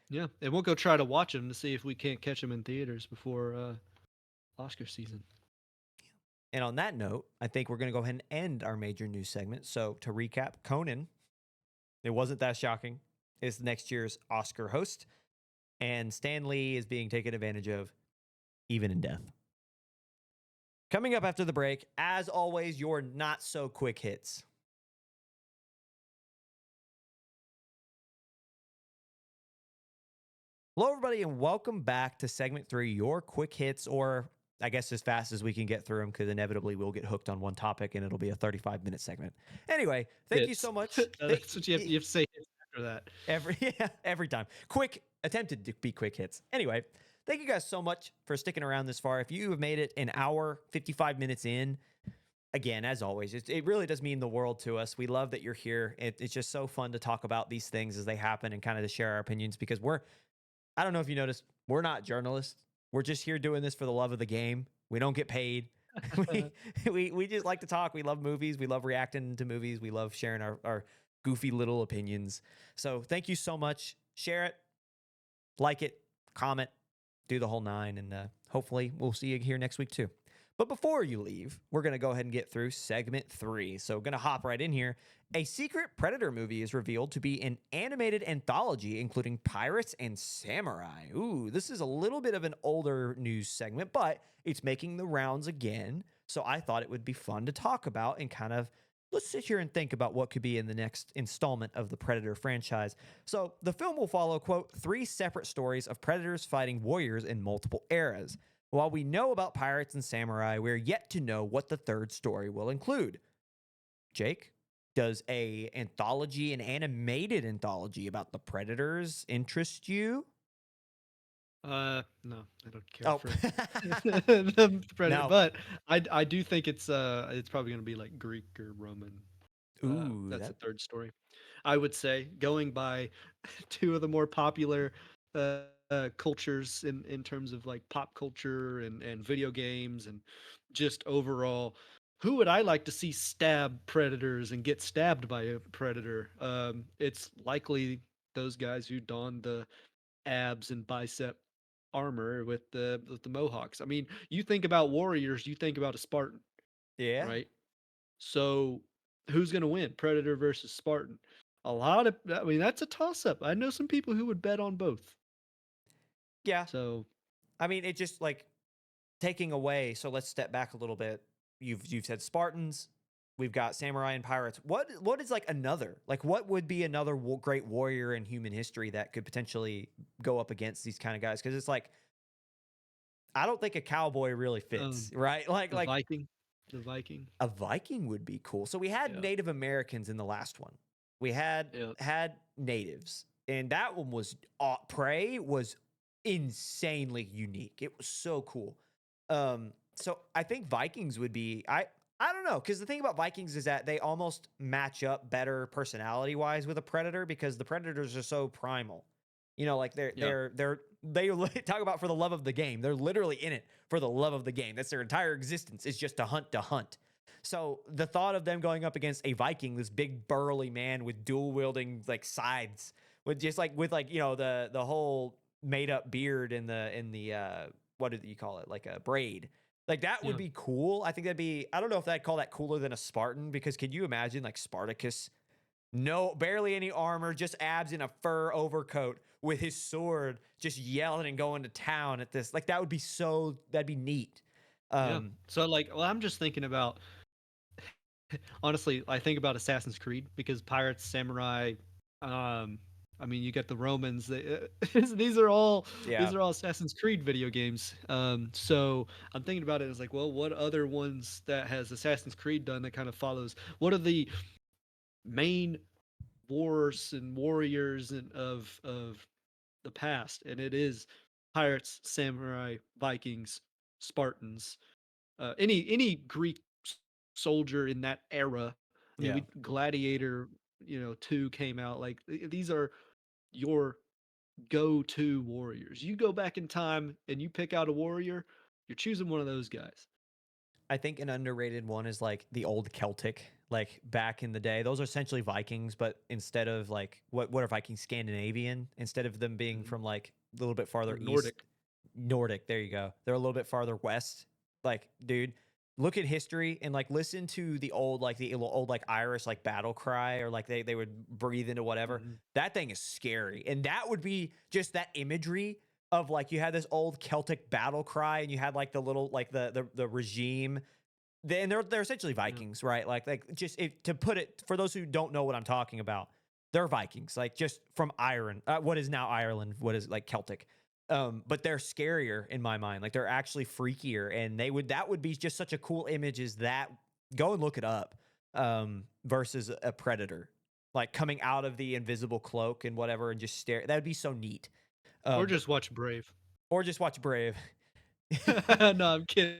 Speaker 2: Yeah, and we'll go try to watch them to see if we can't catch them in theaters before Oscar season.
Speaker 1: And on that note, I think we're going to go ahead and end our major news segment. So to recap, Conan, it wasn't that shocking, is next year's Oscar host, and Stan Lee is being taken advantage of, even in death. Coming up after the break, as always, your not so quick hits. Hello, everybody, and welcome back to segment 3, your quick hits, or I guess as fast as we can get through them, because inevitably we'll get hooked on one topic and it'll be a 35-minute segment. Anyway, thank you
Speaker 2: Hits.
Speaker 1: so much.
Speaker 2: That's what you have to say after that.
Speaker 1: Every time. Quick, attempted to be quick hits. Anyway, thank you guys so much for sticking around this far. If you have made it an hour, 55 minutes in, again, as always, it really does mean the world to us. We love that you're here. It's just so fun to talk about these things as they happen and kind of to share our opinions because I don't know if you noticed, we're not journalists. We're just here doing this for the love of the game. We don't get paid. we just like to talk. We love movies. We love reacting to movies. We love sharing our goofy little opinions. So thank you so much. Share it, like it, comment, do the whole 9, and hopefully we'll see you here next week too. But before you leave, we're going to go ahead and get through segment 3. So going to hop right in here. A secret Predator movie is revealed to be an animated anthology including pirates and samurai. Ooh, this is a little bit of an older news segment, but it's making the rounds again. So I thought it would be fun to talk about and kind of let's sit here and think about what could be in the next installment of the Predator franchise. So the film will follow, quote, 3 separate stories of predators fighting warriors in multiple eras. While we know about pirates and samurai, we're yet to know what the 3rd story will include. Jake, does an animated anthology about the Predators interest you?
Speaker 2: No, I don't care
Speaker 1: Oh,
Speaker 2: for the Predator,
Speaker 1: no.
Speaker 2: but I do think it's probably gonna be like Greek or Roman.
Speaker 1: Ooh,
Speaker 2: That's the
Speaker 1: that
Speaker 2: 3rd story. I would say going by 2 of the more popular cultures in terms of like pop culture and video games and just overall. Who would I like to see stab predators and get stabbed by a predator? It's likely those guys who don the abs and bicep armor with the mohawks. I mean, you think about warriors, you think about a Spartan,
Speaker 1: Yeah.
Speaker 2: right? So who's going to win, Predator versus Spartan? A lot of, I mean, that's a toss up. I know some people who would bet on both.
Speaker 1: Yeah.
Speaker 2: So
Speaker 1: I mean, it just like taking away. So let's step back a little bit. You've said Spartans. We've got samurai and pirates. What is like another like what would be another great warrior in human history that could potentially go up against these kind of guys? Because it's like I don't think a cowboy really fits,
Speaker 2: um,
Speaker 1: right?
Speaker 2: the Viking, the Viking.
Speaker 1: A Viking would be cool. So we had
Speaker 2: Yeah,
Speaker 1: Native Americans in the last one. We
Speaker 2: yeah,
Speaker 1: had natives, and that one was prey was insanely unique. It was so cool. So I think Vikings would be I don't know because the thing about Vikings is that they almost match up better personality wise with a predator because the predators are so primal. You know, like
Speaker 2: yeah,
Speaker 1: talk about for the love of the game. They're literally in it for the love of the game. That's their entire existence is just to hunt to hunt. So the thought of them going up against a Viking, this big burly man with dual wielding like sides, with like the whole made up beard in the what did you call it, like a braid, like that would
Speaker 2: yeah.
Speaker 1: be cool. I think that'd be, I don't know if I'd call that cooler than a Spartan because could you imagine like Spartacus, no, barely any armor, just abs in a fur overcoat with his sword, just yelling and going to town at this. Like that would be that'd be neat.
Speaker 2: Yeah.
Speaker 1: Um,
Speaker 2: So like, well, I'm just thinking about, honestly, I think about Assassin's Creed because pirates, samurai, um, I mean, you got the Romans. These are all
Speaker 1: yeah,
Speaker 2: Assassin's Creed video games. So I'm thinking about it as like, well, what other ones that has Assassin's Creed done that kind of follows? What are the main wars and warriors and of the past? And it is pirates, samurai, Vikings, Spartans, any Greek soldier in that era. I mean,
Speaker 1: yeah.
Speaker 2: we Gladiator, 2 came out. Like these are your go-to warriors. You go back in time and you pick out a warrior, you're choosing one of those guys.
Speaker 1: I think an underrated one is like the old Celtic, like back in the day. Those are essentially Vikings, but instead of like what are Vikings, Scandinavian? Instead of them being
Speaker 2: Mhm.
Speaker 1: from like a little bit
Speaker 2: Or
Speaker 1: farther east,
Speaker 2: Nordic.
Speaker 1: Nordic. There you go. They're a little bit farther west. Like, dude, look at history and like listen to the old like Irish like battle cry or like they would breathe into whatever.
Speaker 2: Mhm.
Speaker 1: That thing is scary, and that would be just that imagery of like you had this old Celtic battle cry and you had like the little like the regime. Then they're essentially
Speaker 2: Yeah.
Speaker 1: Vikings, right? Like just to put it for those who don't know what I'm talking about, they're Vikings, like just from Ireland, what is now Ireland, what is like Celtic. But they're scarier in my mind. Like they're actually freakier, and that would be just such a cool image. Is that go and look it up? Versus a predator, like coming out of the invisible cloak and whatever, and just stare. That would be so neat.
Speaker 2: Or
Speaker 1: But
Speaker 2: just watch Brave.
Speaker 1: or just watch Brave.
Speaker 2: No, I'm kidding.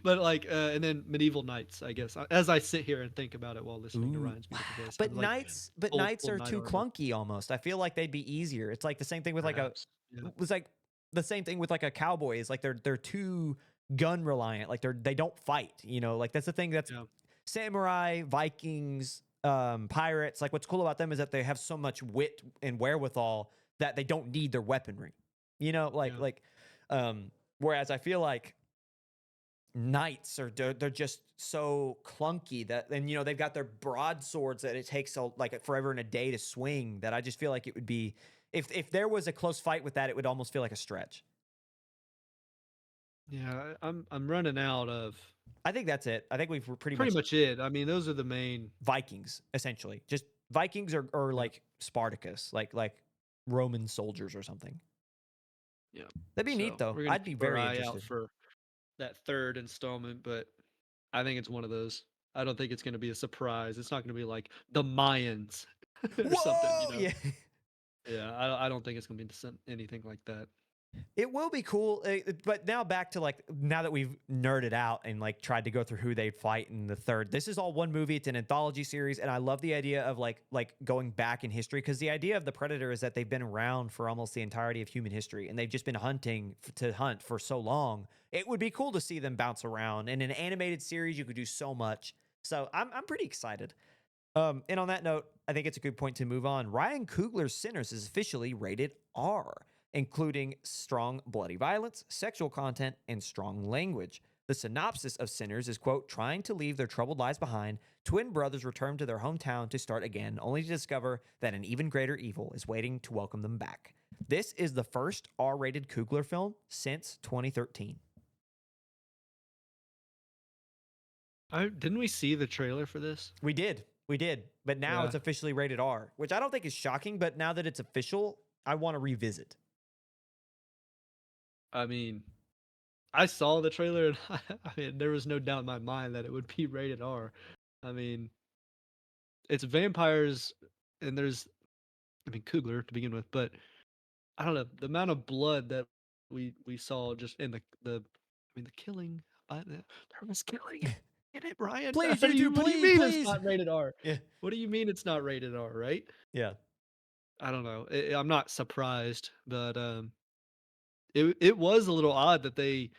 Speaker 2: But like, and then Medieval Knights, I guess. As I sit here and think about it while listening to
Speaker 1: Ooh,
Speaker 2: Ryan's beautiful voice,
Speaker 1: but
Speaker 2: I'm like, full
Speaker 1: knights
Speaker 2: full
Speaker 1: are
Speaker 2: knight
Speaker 1: too
Speaker 2: armor,
Speaker 1: clunky almost. I feel like they'd be easier. It's like the same thing with like a
Speaker 2: perhaps. Yeah,
Speaker 1: was like the same thing with like a cowboy is like they're too gun reliant. Like they don't fight, Like that's the thing that's
Speaker 2: yeah,
Speaker 1: samurai, Vikings, pirates, like what's cool about them is that they have so much wit and wherewithal that they don't need their weaponry.
Speaker 2: yeah.
Speaker 1: Um whereas I feel like knights are they're just so clunky that and they've got their broadswords that it takes like forever and a day to swing that I just feel like it would be if there was a close fight with that it would almost feel like a stretch.
Speaker 2: Yeah, I'm running out of
Speaker 1: I think that's it. I think we've pretty
Speaker 2: pretty
Speaker 1: much
Speaker 2: much it. I mean, those are the main.
Speaker 1: Vikings essentially. Just Vikings or
Speaker 2: Yeah,
Speaker 1: like Spartacus, like Roman soldiers or something.
Speaker 2: yeah.
Speaker 1: That'd be neat
Speaker 2: So
Speaker 1: though.
Speaker 2: we're gonna
Speaker 1: I'd be
Speaker 2: keep our
Speaker 1: very
Speaker 2: eye out
Speaker 1: interested.
Speaker 2: for that third installment, but I think it's one of those. I don't think it's gonna be a surprise. It's not gonna be like the Mayans or something,
Speaker 1: Whoa! Yeah.
Speaker 2: Yeah, I don't think it's gonna be anything like that.
Speaker 1: It will be cool, but now back to like now that we've nerded out and like tried to go through who they'd fight in the third. This is all one movie. It's an anthology series, and I love the idea of like going back in history because the idea of the Predator is that they've been around for almost the entirety of human history, and they've just been hunting to hunt for so long. It would be cool to see them bounce around in an animated series. You could do so much. So I'm pretty excited. And on that note, I think it's a good point to move on. Ryan Coogler's Sinners is officially rated R, including strong bloody violence, sexual content, and strong language. The synopsis of Sinners is, quote, trying to leave their troubled lives behind, twin brothers return to their hometown to start again, only to discover that an even greater evil is waiting to welcome them back. This is the first R-rated Coogler film since 2013.
Speaker 2: Didn't we see the trailer for this?
Speaker 1: We did. We did. But now
Speaker 2: Yeah.
Speaker 1: it's officially rated R, which I don't think is shocking, but now that it's official, I want to revisit.
Speaker 2: I mean, I saw the trailer and I mean, there was no doubt in my mind that it would be rated R. I mean, it's vampires and there's I mean Coogler to begin with, but I don't know, the amount of blood that we saw just in the killing there was killing in it, Brian.
Speaker 1: Please,
Speaker 2: What do you
Speaker 1: YouTube,
Speaker 2: what do you
Speaker 1: please,
Speaker 2: mean it's
Speaker 1: please.
Speaker 2: not rated R?
Speaker 1: Yeah.
Speaker 2: What do you mean it's not rated R, right?
Speaker 1: Yeah.
Speaker 2: I don't know. I'm not surprised, but it was a little odd that they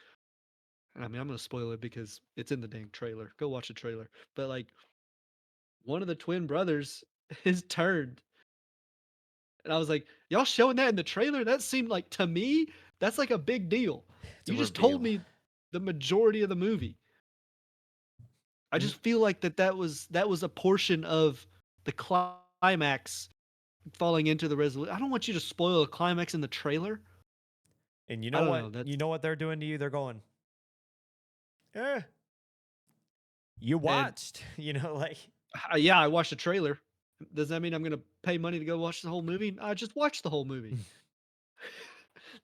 Speaker 2: I mean, I'm gonna spoil it because it's in the dang trailer. Go watch the trailer. But like one of the twin brothers is turned. And I was like, y'all showing that in the trailer? That seemed like to me, that's like a big deal.
Speaker 1: It's a
Speaker 2: You just told
Speaker 1: reveal.
Speaker 2: me the majority of the movie. I
Speaker 1: N-
Speaker 2: just feel like that was a portion of the climax falling into the resolution. I don't want you to spoil a climax in the trailer.
Speaker 1: And you
Speaker 2: I
Speaker 1: know
Speaker 2: don't
Speaker 1: what?
Speaker 2: know. That's
Speaker 1: You know what they're doing to you? They're going, eh, you
Speaker 2: and
Speaker 1: watched. You know, like
Speaker 2: yeah, I watched the trailer. Does that mean I'm gonna pay money to go watch the whole movie? I just watched the whole movie.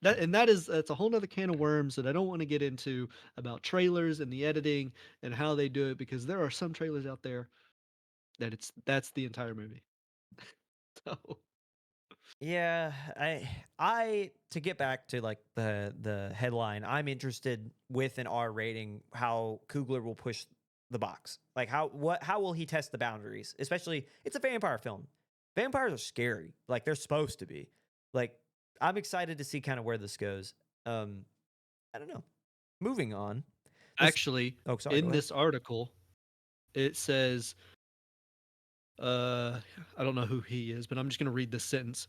Speaker 2: That's a whole nother can of worms that I don't want to get into about trailers and the editing and how they do it because there are some trailers out there that that's the entire movie. So
Speaker 1: yeah, I to get back to like the headline, I'm interested with an R rating how Coogler will push the box. Like how will he test the boundaries? Especially it's a vampire film. Vampires are scary. Like they're supposed to be. Like I'm excited to see kind of where this goes. Um I don't know. Moving on. This
Speaker 2: actually,
Speaker 1: Oh, sorry, go
Speaker 2: in
Speaker 1: ahead.
Speaker 2: this article, it says, uh, I don't know who he is, but I'm just gonna read this sentence.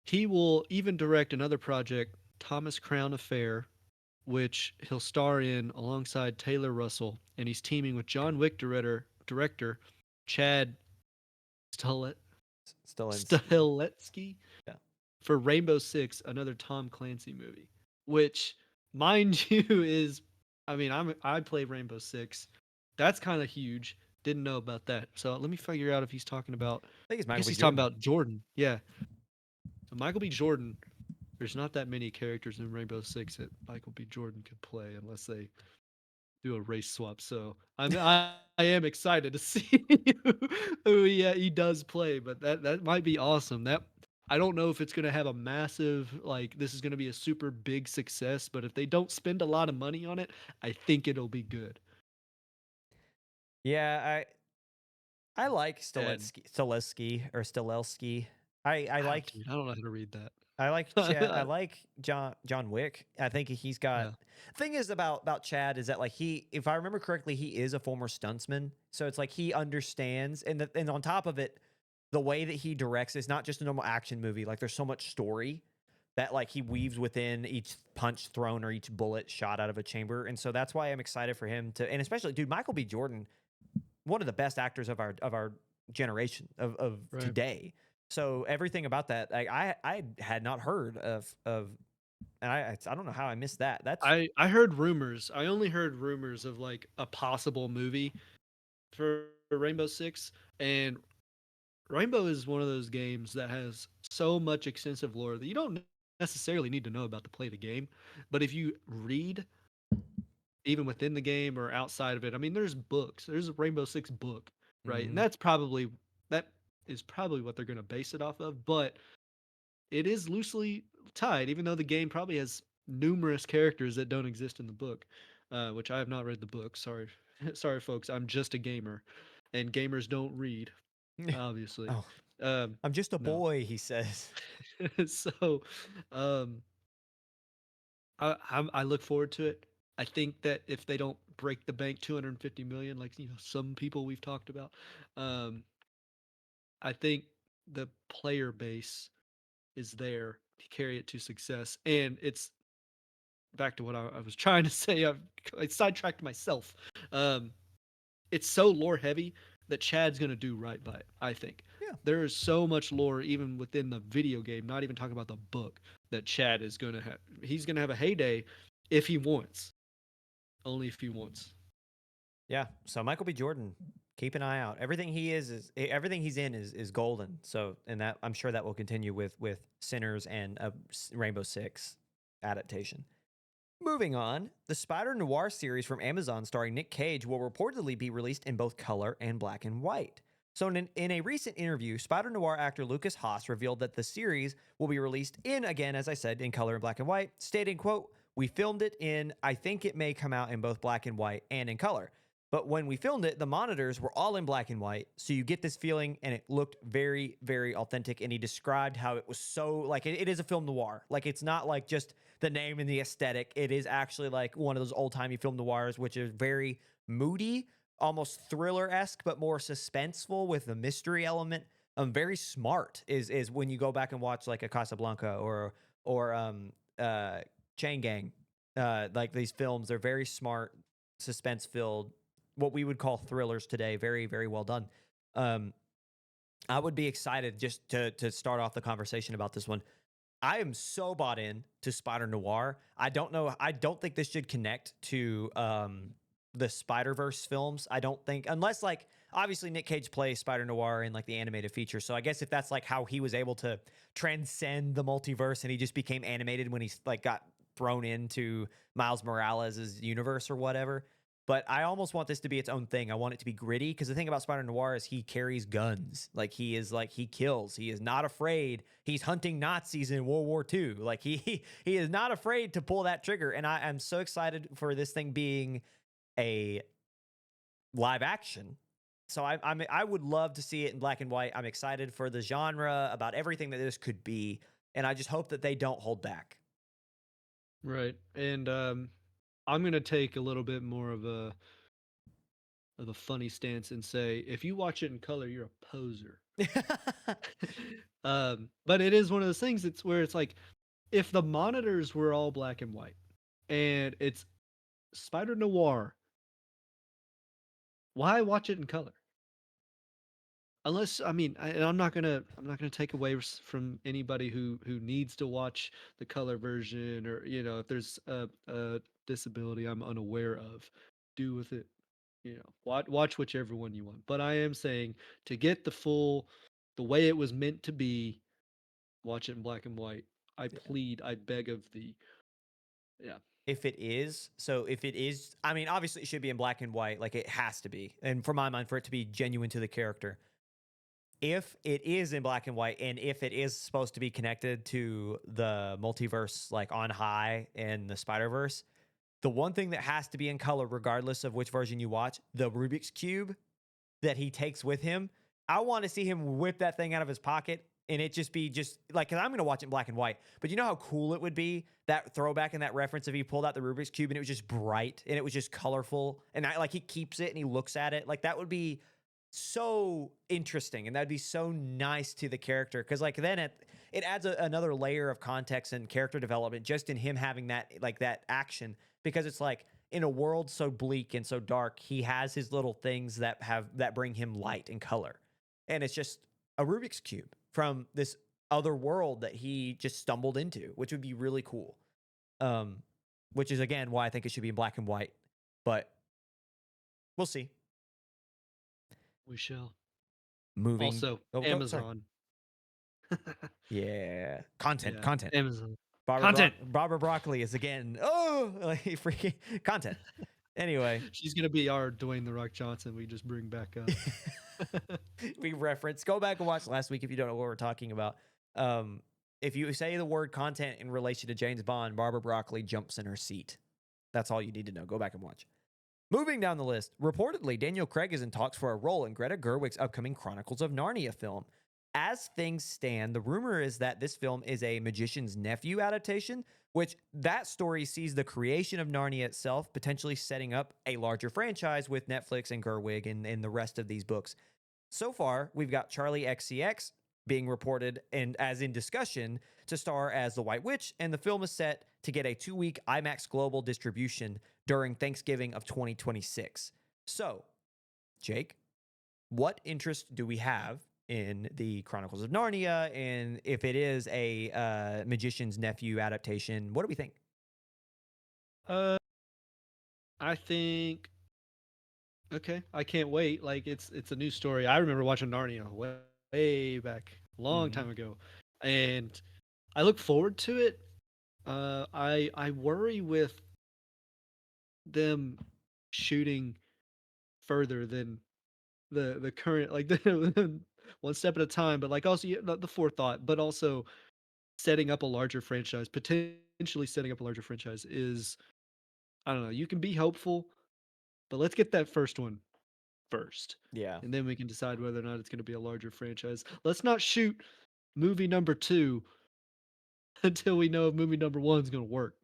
Speaker 2: He will even direct another project, Thomas Crown Affair, which he'll star in alongside Taylor Russell, and he's teaming with John Wick director Chad Stahelski
Speaker 1: Stilinski.
Speaker 2: Stahelski
Speaker 1: Yeah.
Speaker 2: for Rainbow Six, another Tom Clancy movie, which, mind you, is I mean I play Rainbow Six. That's kind of huge. Didn't know about that. So let me figure out if he's talking about.
Speaker 1: I think it's
Speaker 2: I
Speaker 1: Michael
Speaker 2: guess
Speaker 1: B.
Speaker 2: he's talking
Speaker 1: Jordan.
Speaker 2: about Jordan. Yeah. So Michael B. Jordan. There's not that many characters in Rainbow Six that Michael B. Jordan could play unless they do a race swap. So I am excited to see who he does play, but that might be awesome. That I don't know if it's gonna have a massive like this is gonna be a super big success, but if they don't spend a lot of money on it, I think it'll be good.
Speaker 1: Yeah, I like
Speaker 2: And
Speaker 1: Stilelski. I like
Speaker 2: dude, I don't know how to read that.
Speaker 1: Chad. I like John Wick. I think he's got.
Speaker 2: Yeah,
Speaker 1: Thing is about Chad is that like he, if I remember correctly, he is a former stuntsman. So it's like he understands, and on top of it, the way that he directs is not just a normal action movie. Like there's so much story that like he weaves within each punch thrown or each bullet shot out of a chamber, and so that's why I'm excited for him to, and especially dude Michael B. Jordan, one of the best actors of our generation of
Speaker 2: right.
Speaker 1: today. So everything about that, like I had not heard of, and I don't know how I missed that. That's
Speaker 2: I heard rumors. I only heard rumors of like a possible movie for Rainbow Six, and Rainbow is one of those games that has so much extensive lore that you don't necessarily need to know about to play the game. But if you read, even within the game or outside of it, I mean, there's books. There's a Rainbow Six book, right? And
Speaker 1: mhm.
Speaker 2: that is probably what they're going to base it off of. But it is loosely tied, even though the game probably has numerous characters that don't exist in the book, which I have not read the book. Sorry, sorry, folks. I'm just a gamer, and gamers don't read, obviously.
Speaker 1: Oh,
Speaker 2: Um,
Speaker 1: I'm just a
Speaker 2: no.
Speaker 1: boy, he says.
Speaker 2: So, um, I look forward to it. I think that if they don't break the bank 250 million, like some people we've talked about, um, I think the player base is there to carry it to success, and it's back to what I was trying to say. I sidetracked myself. Um, it's so lore heavy that Chad's gonna do right by it. I think
Speaker 1: Yeah.
Speaker 2: there is so much lore even within the video game. Not even talking about the book that Chad is gonna have. He's gonna have a heyday if he wants. Only if he wants.
Speaker 1: Yeah. So Michael B. Jordan, keep an eye out. Everything he is everything he's in is golden. So and that I'm sure that will continue with Sinners and Rainbow Six adaptation. Moving on, the Spider Noir series from Amazon starring Nick Cage will reportedly be released in both color and black and white. So, in a recent interview, Spider Noir actor Lucas Haas revealed that the series will be released in, again, as I said, in color and black and white, stating, quote, "We filmed it in, I think it may come out in both black and white and in color. But when we filmed it, the monitors were all in black and white. So you get this feeling, and it looked very, very authentic." And he described how it was so, like, it is a film noir. Like, it's not like just the name and the aesthetic. It is actually like one of those old timey film noirs, which is very moody, almost thriller esque, but more suspenseful with the mystery element. Very smart is when you go back and watch like a Casablanca or Chain Gang. Like these films, they're very smart, suspense filled, what we would call thrillers today. Very, very well done. Um, I would be excited just to start off the conversation about this one. I am so bought in to Spider Noir. I don't know. I don't think this should connect to the Spider Verse films. I don't think, unless like obviously Nick Cage plays Spider Noir in like the animated feature. So I guess if that's like how he was able to transcend the multiverse and he just became animated when he's like got thrown into Miles Morales' universe or whatever. But I almost want this to be its own thing. I want it to be gritty because the thing about Spider Noir is he carries guns. Like he kills. He is not afraid. He's hunting Nazis in World War II. Like he is not afraid to pull that trigger. And I am so excited for this thing being a live action. So I would love to see it in black and white. I'm excited for the genre, about everything that this could be, and I just hope that they don't hold back.
Speaker 2: Right. And I'm gonna take a little bit more of a funny stance and say, if you watch it in color, you're a poser. But it is one of those things. It's where it's like, if the monitors were all black and white, and it's Spider Noir, why watch it in color? Unless, I mean, and I'm not gonna take away from anybody who needs to watch the color version, or if there's a disability I'm unaware of, do with it. Watch whichever one you want. But I am saying, to get the way it was meant to be, watch it in black and white. I plead, I beg of thee. Yeah.
Speaker 1: If it is, I mean, obviously it should be in black and white, like it has to be. And for my mind, for it to be genuine to the character, if it is in black and white, and if it is supposed to be connected to the multiverse, like on high in the Spider Verse, the one thing that has to be in color, regardless of which version you watch, the Rubik's Cube that he takes with him. I want to see him whip that thing out of his pocket and it just be just like, cause I'm going to watch it in black and white, but you know how cool it would be, that throwback and that reference if he pulled out the Rubik's Cube and it was just bright and it was just colorful and like he keeps it and he looks at it. Like that would be so interesting and that'd be so nice to the character. Cause like then it adds another layer of context and character development just in him having that, like that action, because it's like, in a world so bleak and so dark, he has his little things that bring him light and color. And it's just a Rubik's Cube from this other world that he just stumbled into, which would be really cool. Which is again why I think it should be in black and white. But we'll see.
Speaker 2: We shall.
Speaker 1: Moving.
Speaker 2: Also,
Speaker 1: Oh, go. Sorry.
Speaker 2: Amazon.
Speaker 1: Yeah. Content.
Speaker 2: Yeah,
Speaker 1: Content.
Speaker 2: Amazon.
Speaker 1: Barbara,
Speaker 2: Content.
Speaker 1: Barbara Broccoli is again. Oh, like freaking content. Anyway,
Speaker 2: She's gonna be our Dwayne the Rock Johnson. We just bring back up.
Speaker 1: we reference. Go back and watch last week if you don't know what we're talking about. if you say the word content in relation to James Bond, Barbara Broccoli jumps in her seat. That's all you need to know. Go back and watch. Moving down the list, reportedly, Daniel Craig is in talks for a role in Greta Gerwig's upcoming Chronicles of Narnia film. As things stand, the rumor is that this film is a magician's nephew adaptation, which that story sees the creation of Narnia itself potentially setting up a larger franchise with Netflix and Gerwig and the rest of these books. So far, we've got Charlie XCX being reported and as in discussion to star as the White Witch, and the film is set to get a 2-week IMAX global distribution during Thanksgiving of 2026. So, Jake, what interest do we have in the Chronicles of Narnia? And if it is a magician's nephew adaptation, what do we think?
Speaker 2: Uh, I think okay. I can't wait. Like it's a new story. I remember watching Narnia way back, a long
Speaker 1: Mm-hmm.
Speaker 2: time ago, and I look forward to it. I worry with them shooting further than the current like the one step at a time, but like also the forethought, but also setting up a larger franchise, potentially setting up a larger franchise is I don't know. You can be hopeful, but let's get that first one first,
Speaker 1: Yeah.
Speaker 2: and then we can decide whether or not it's going to be a larger franchise. Let's not shoot movie number two until we know if movie number one is going to work.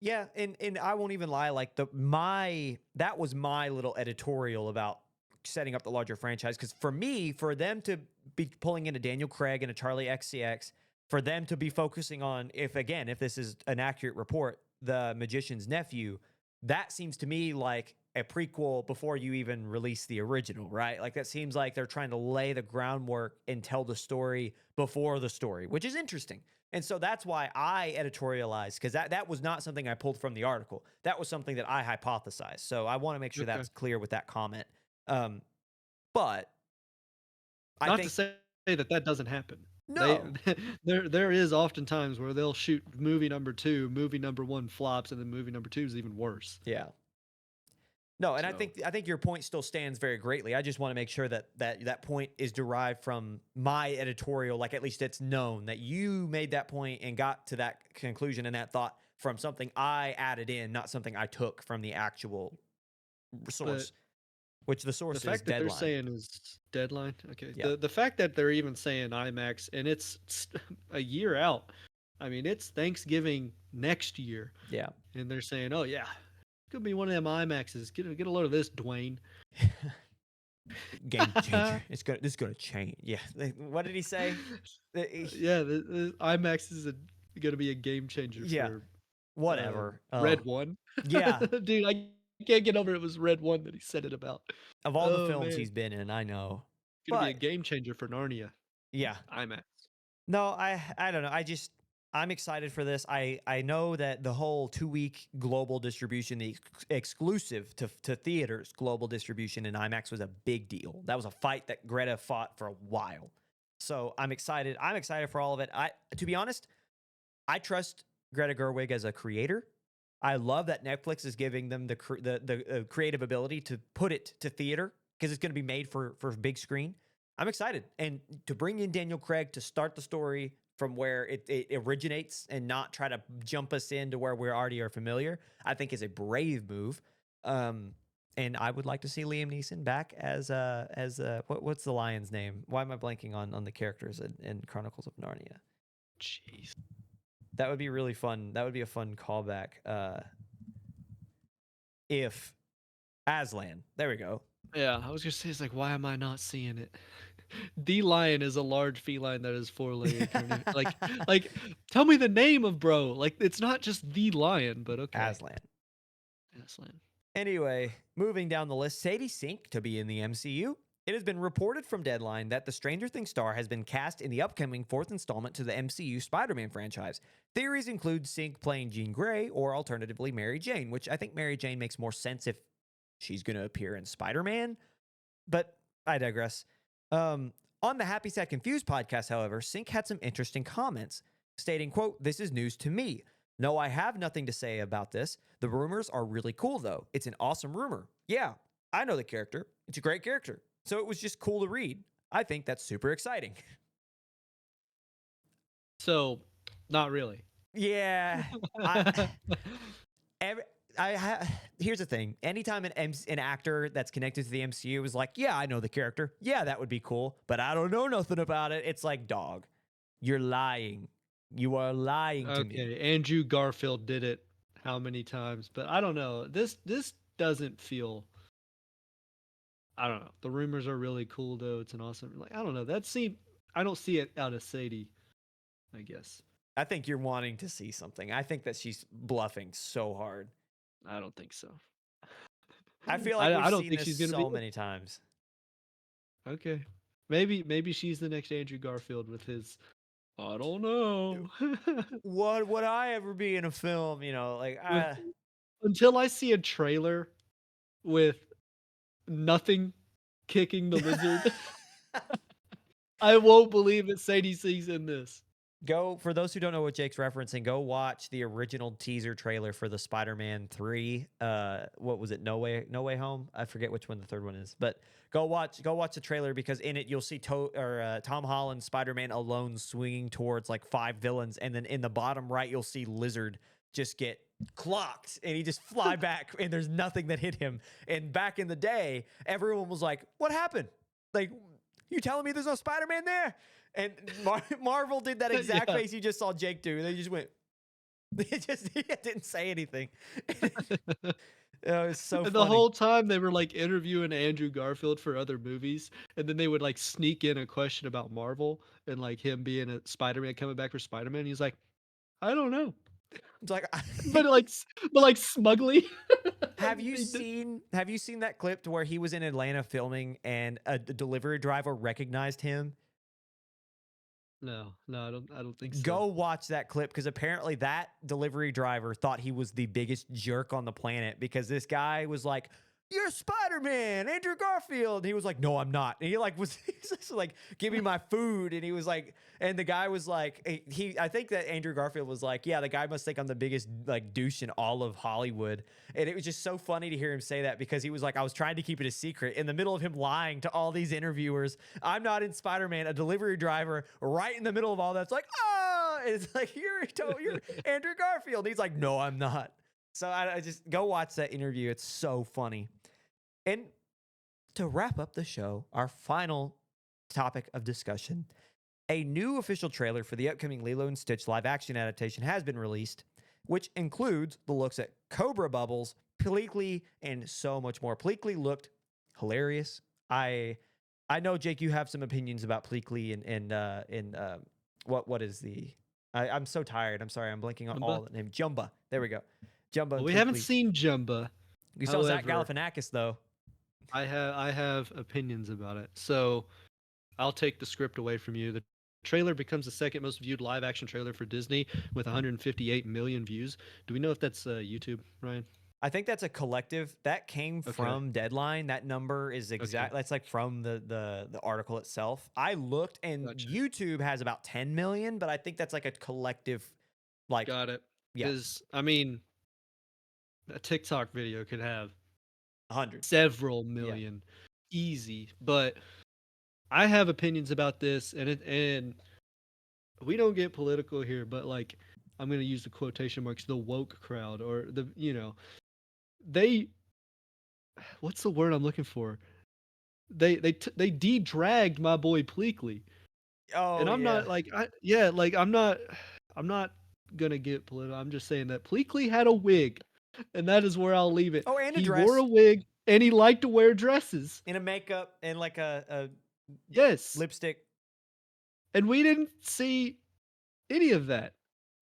Speaker 1: Yeah, and I won't even lie, like that was my little editorial about setting up the larger franchise. Because for me, for them to be pulling in a Daniel Craig and a Charlie XCX, for them to be focusing on if this is an accurate report, the magician's nephew, that seems to me like a prequel before you even release the original, right? Like that seems like they're trying to lay the groundwork and tell the story before the story, which is interesting. And so that's why I editorialized, because that was not something I pulled from the article. That was something that I hypothesized. So I want to make sure
Speaker 2: Okay.
Speaker 1: that's clear with that comment. Um, but I
Speaker 2: Not to
Speaker 1: think
Speaker 2: say that that doesn't happen. They
Speaker 1: no.
Speaker 2: there is often times where they'll shoot movie number two, movie number one flops, and then movie number two is even worse.
Speaker 1: Yeah. No, and
Speaker 2: So,
Speaker 1: I think your point still stands very greatly. I just want to make sure that point is derived from my editorial, like at least it's known that you made that point and got to that conclusion and that thought from something I added in, not something I took from the actual
Speaker 2: but
Speaker 1: source, which the
Speaker 2: the
Speaker 1: source is
Speaker 2: fact that they're
Speaker 1: Deadline.
Speaker 2: saying is deadline. Okay.
Speaker 1: Yeah.
Speaker 2: The fact that they're even saying IMAX and it's a year out. I mean, it's Thanksgiving next year,
Speaker 1: Yeah.
Speaker 2: and they're saying, "Oh yeah, could be one of them IMAXs. Get a load of this, Dwayne."
Speaker 1: Game changer. This is gonna change. Yeah. What did he say?
Speaker 2: Yeah, the IMAX is gonna be a game changer
Speaker 1: Yeah.
Speaker 2: for
Speaker 1: Whatever. Oh,
Speaker 2: Red One.
Speaker 1: yeah.
Speaker 2: Dude, I can't get over it was Red One that he said it about.
Speaker 1: Of all the
Speaker 2: Oh
Speaker 1: films
Speaker 2: man,
Speaker 1: he's been in, I know.
Speaker 2: it's gonna be a
Speaker 1: But
Speaker 2: game changer for Narnia.
Speaker 1: yeah.
Speaker 2: IMAX.
Speaker 1: No, I don't know. I'm excited for this. I know that the whole 2-week global distribution, the exclusive to theaters global distribution in IMAX was a big deal. That was a fight that Greta fought for a while. So I'm excited. I'm excited for all of it. To be honest, I trust Greta Gerwig as a creator. I love that Netflix is giving them the creative ability to put it to theater because it's going to be made for big screen. I'm excited, and to bring in Daniel Craig to start the story from where it originates and not try to jump us into where we already are familiar, I think is a brave move. And I would like to see Liam Neeson back as what's the lion's name? Why am I blanking on the characters in Chronicles of Narnia?
Speaker 2: Jeez.
Speaker 1: That would be really fun. That would be a fun callback. If Aslan, there we go.
Speaker 2: Yeah, I was gonna say it's like, why am I not seeing it? The lion is a large feline that is four-legged. Like, tell me the name of bro. Like, it's not just the lion, but okay.
Speaker 1: Aslan.
Speaker 2: Aslan.
Speaker 1: Anyway, moving down the list, Sadie Sink to be in the MCU. It has been reported from Deadline that the Stranger Things star has been cast in the upcoming 4th installment to the MCU Spider-Man franchise. Theories include Sink playing Jean Grey or alternatively Mary Jane, which I think Mary Jane makes more sense if she's going to appear in Spider-Man, but I digress. On the Happy Sad Confused podcast, however, Sink had some interesting comments, stating, quote, "This is news to me. No, I have nothing to say about this. The rumors are really cool, though. It's an awesome rumor. Yeah, I know the character. It's a great character. So it was just cool to read. I think that's super exciting."
Speaker 2: So, not really.
Speaker 1: Yeah, I every here's the thing. Anytime an actor that's connected to the MCU is like, "Yeah, I know the character. Yeah, that would be cool, but I don't know nothing about it." It's like, "Dog, you're lying. You are lying to me."
Speaker 2: Okay, Andrew Garfield did it how many times? But I don't know. This doesn't feel. I don't know. The rumors are really cool though. It's an awesome. Like I don't know. That seem. I don't see it out of Sadie. I guess.
Speaker 1: I think you're wanting to see something. I think that she's bluffing so hard.
Speaker 2: I don't think so.
Speaker 1: I feel like
Speaker 2: I
Speaker 1: we've
Speaker 2: don't
Speaker 1: seen
Speaker 2: think
Speaker 1: this
Speaker 2: she's gonna be
Speaker 1: so
Speaker 2: it.
Speaker 1: many times.
Speaker 2: Okay. Maybe she's the next Andrew Garfield with his. I don't know.
Speaker 1: What would I ever be in a film? You know, like
Speaker 2: with until I see a trailer with nothing kicking the lizard, I won't believe that Sadie Sings in this.
Speaker 1: Go for those who don't know what Jake's referencing. Go watch the original teaser trailer for the Spider-Man 3. What was it? No Way Home. I forget which one the third one is, but go watch the trailer because in it you'll see Tom Holland Spider-Man alone swinging towards like 5 villains, and then in the bottom right you'll see Lizard just get clocked and he just fly back and there's nothing that hit him. And back in the day, everyone was like, "What happened? Like, you telling me there's no Spider-Man there?" And Marvel did that exact
Speaker 2: Yeah.
Speaker 1: face you just saw Jake do. They just went, he didn't say anything. It was so
Speaker 2: And the
Speaker 1: funny.
Speaker 2: whole time they were like interviewing Andrew Garfield for other movies, and then they would like sneak in a question about Marvel and like him being a Spider-Man coming back for Spider-Man. He's like, I don't know,
Speaker 1: It's like,
Speaker 2: but like smugly.
Speaker 1: have you
Speaker 2: He did-
Speaker 1: seen have you seen that clip to where he was in Atlanta filming and a delivery driver recognized him?
Speaker 2: No, I don't think so.
Speaker 1: Go watch that clip because apparently that delivery driver thought he was the biggest jerk on the planet because this guy was like, "You're Spider-Man, Andrew Garfield." And he was like, "No, I'm not." And he like was he's just like, "Give me my food." And he was like, and the guy was like, I think that Andrew Garfield was like, "Yeah, the guy must think I'm the biggest like douche in all of Hollywood." And it was just so funny to hear him say that because he was like, "I was trying to keep it a secret." In the middle of him lying to all these interviewers, I'm not in Spider-Man, a delivery driver, right in the middle of all that's like, "Oh," and it's like, you're Andrew Garfield." And he's like, "No, I'm not." So I just go watch that interview. It's so funny. And to wrap up the show, our final topic of discussion, a new official trailer for the upcoming Lilo and Stitch live action adaptation has been released, which includes the looks at Cobra Bubbles, Pleakley, and so much more. Pleakley looked hilarious. I know, Jake, you have some opinions about Pleakley and what is the I'm so tired. I'm sorry. I'm blanking on all
Speaker 2: Jumba?
Speaker 1: the name. Jumba. There we go. Jumba
Speaker 2: Well,
Speaker 1: and
Speaker 2: we haven't
Speaker 1: Pleakley.
Speaker 2: seen Jumba.
Speaker 1: You saw Zach
Speaker 2: However,
Speaker 1: Galifianakis though.
Speaker 2: I have opinions about it. So I'll take the script away from you. The trailer becomes the second most viewed live action trailer for Disney with 158 million views. Do we know if that's YouTube, Ryan?
Speaker 1: I think that's a collective that came
Speaker 2: Okay.
Speaker 1: from Deadline. That number is
Speaker 2: Okay.
Speaker 1: exact. That's like from the article itself. I looked, and
Speaker 2: Gotcha.
Speaker 1: YouTube has about 10 million, but I think that's like a collective, like,
Speaker 2: Got it.
Speaker 1: yeah,
Speaker 2: Because I mean, a TikTok video could have
Speaker 1: 100.
Speaker 2: several
Speaker 1: Yeah,
Speaker 2: million easy, but I have opinions about this, and we don't get political here, but like I'm gonna use the quotation marks, the woke crowd, or the they what's the word I'm looking for? They de-dragged my boy Pleakley,
Speaker 1: oh
Speaker 2: and I'm
Speaker 1: yeah.
Speaker 2: not like I'm not gonna get political. I'm just saying that Pleakley had a wig, and that is where I'll leave it.
Speaker 1: Oh, and a
Speaker 2: He wore a
Speaker 1: dress
Speaker 2: wig, and he liked to wear dresses.
Speaker 1: and a makeup and like a
Speaker 2: Yes,
Speaker 1: lipstick.
Speaker 2: and we didn't see any of that.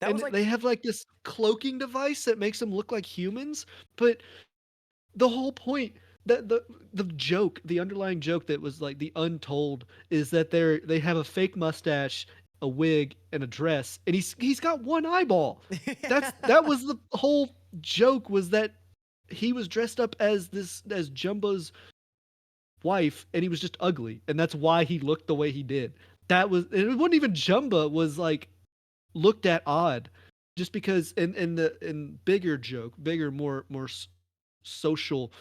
Speaker 1: That
Speaker 2: And
Speaker 1: was like,
Speaker 2: they have like this cloaking device that makes them look like humans, but the whole point that the joke, the underlying joke that was like the untold is that they have a fake mustache, a wig, and a dress, and he's got one eyeball. That was the whole joke, was that he was dressed up as Jumbo's wife, and he was just ugly, and that's why he looked the way he did. That was, and it wasn't even Jumba was like looked at odd, just because in bigger joke, bigger, more social,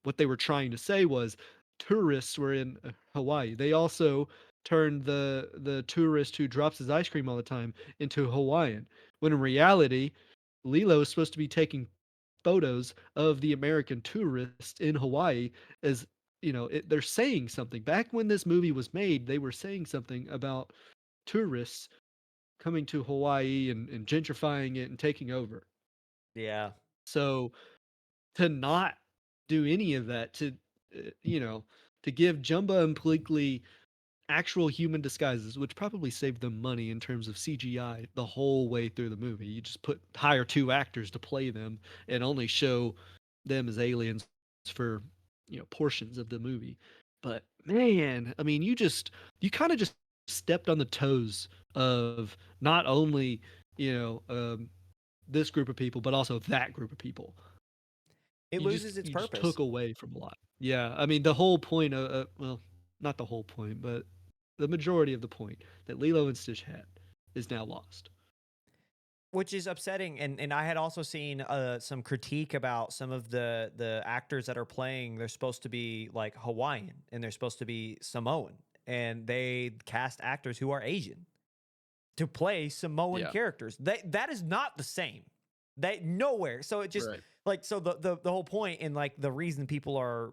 Speaker 2: what they were trying to say was tourists were in Hawaii. They also turned the tourist who drops his ice cream all the time into Hawaiian. When in reality, Lilo is supposed to be taking photos of the American tourist in Hawaii as they're saying something. Back when this movie was made, they were saying something about tourists coming to Hawaii and gentrifying it and taking over.
Speaker 1: Yeah.
Speaker 2: So to not do any of that, uh, you know, to give Jumba and Pleakley actual human disguises, which probably saved them money in terms of CGI the whole way through the movie. You just hire two actors to play them and only show them as aliens for portions of the movie. But man, I mean, you kind of just stepped on the toes of not only you know um, this group of people, but also that group of people.
Speaker 1: It
Speaker 2: You just
Speaker 1: loses its
Speaker 2: you just
Speaker 1: purpose.
Speaker 2: took away from a lot. Yeah, I mean the whole point of well, not the whole point, but the majority of the point that Lilo and Stitch had is now lost.
Speaker 1: Which is upsetting, and I had also seen some critique about some of the actors that are playing. They're supposed to be like Hawaiian, and they're supposed to be Samoan, and they cast actors who are Asian to play Samoan
Speaker 2: Yeah,
Speaker 1: characters. That is not the same. They nowhere. So it just
Speaker 2: right.
Speaker 1: like so the whole point and like the reason people are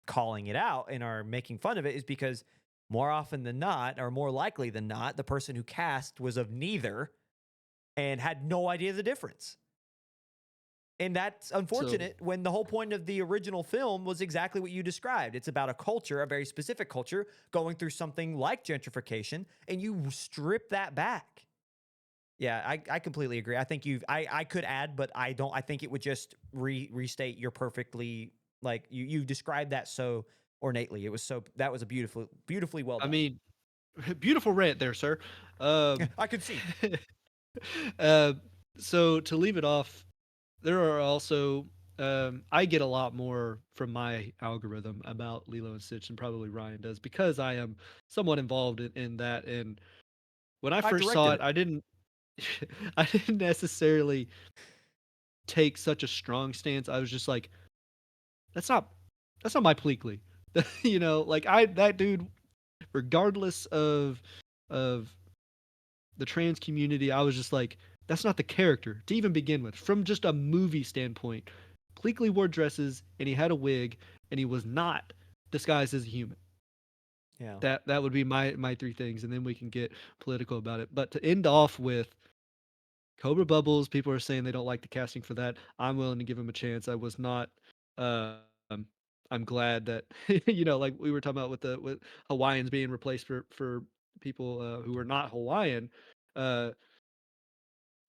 Speaker 1: calling it out and are making fun of it is because more often than not, or more likely than not, the person who cast was of neither and had no idea the difference. And that's
Speaker 2: So
Speaker 1: unfortunate when the whole point of the original film was exactly what you described. It's about a culture, a very specific culture, going through something like gentrification, and you strip that back. Yeah, I completely agree. I think I could add, but I don't. I think it would just restate your perfectly like you described that so ornately. It was so that was a beautifully well
Speaker 2: I
Speaker 1: done.
Speaker 2: mean, beautiful rant there, sir. Um,
Speaker 1: I could see.
Speaker 2: uh, so to leave it off, there are also I get a lot more from my algorithm about Lilo and Stitch than probably Ryan does because I am somewhat involved in that. And when I
Speaker 1: I
Speaker 2: first saw
Speaker 1: directed
Speaker 2: it,
Speaker 1: it.
Speaker 2: I didn't I didn't necessarily take such a strong stance. I was just like, that's not that's not my Pleakley. Like I that dude, regardless of the trans community, I was just like, that's not the character to even begin with. From just a movie standpoint, Pleakley wore dresses and he had a wig and he was not disguised as a human.
Speaker 1: Yeah.
Speaker 2: That would be my three things, and then we can get political about it. But to end off with Cobra Bubbles, people are saying they don't like the casting for that. I'm willing to give him a chance. I was not. Um, I'm glad that like we were talking about with Hawaiians being replaced for people who are not Hawaiian. Uh,